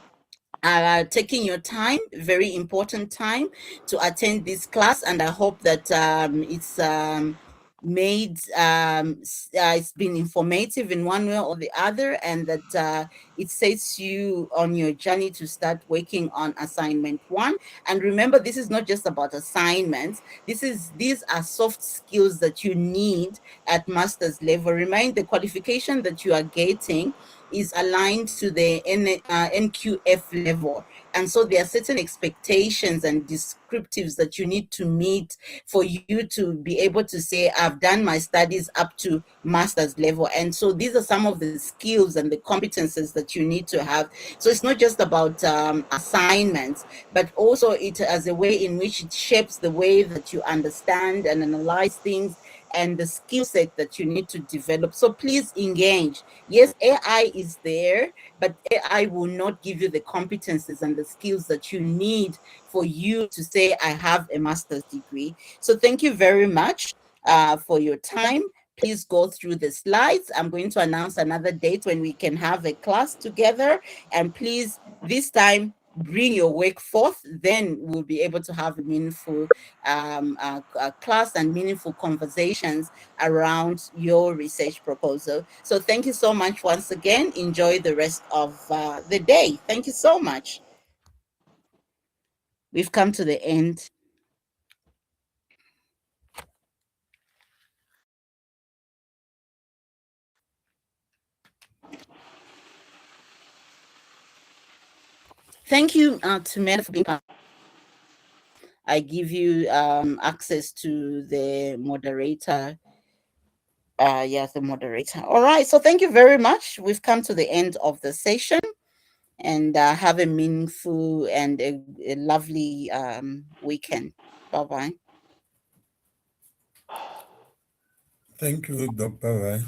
taking your time, very important time, to attend this class. And I hope that it's it's been informative in one way or the other, and that it sets you on your journey to start working on assignment 1. And remember, this is not just about assignments. These are soft skills that you need at master's level. Remind, the qualification that you are getting is aligned to the NQF level. And so there are certain expectations and descriptives that you need to meet for you to be able to say, I've done my studies up to master's level. And so these are some of the skills and the competences that you need to have. So it's not just about assignments, but also it as a way in which it shapes the way that you understand and analyze things, and the skill set that you need to develop. So please engage. Yes, AI is there, but AI will not give you the competences and the skills that you need for you to say, I have a master's degree. So thank you very much for your time. Please go through the slides. I'm going to announce another date when we can have a class together. And please, this time, bring your work forth, then we'll be able to have a meaningful class and meaningful conversations around your research proposal. So thank you so much once again. Enjoy the rest of the day. Thank you so much. We've come to the end. Thank you to Mena for being part. I give you access to the moderator. Yes, the moderator. All right. So thank you very much. We've come to the end of the session, and have a meaningful and a lovely weekend. Bye-bye. Thank you, Dr. Rai.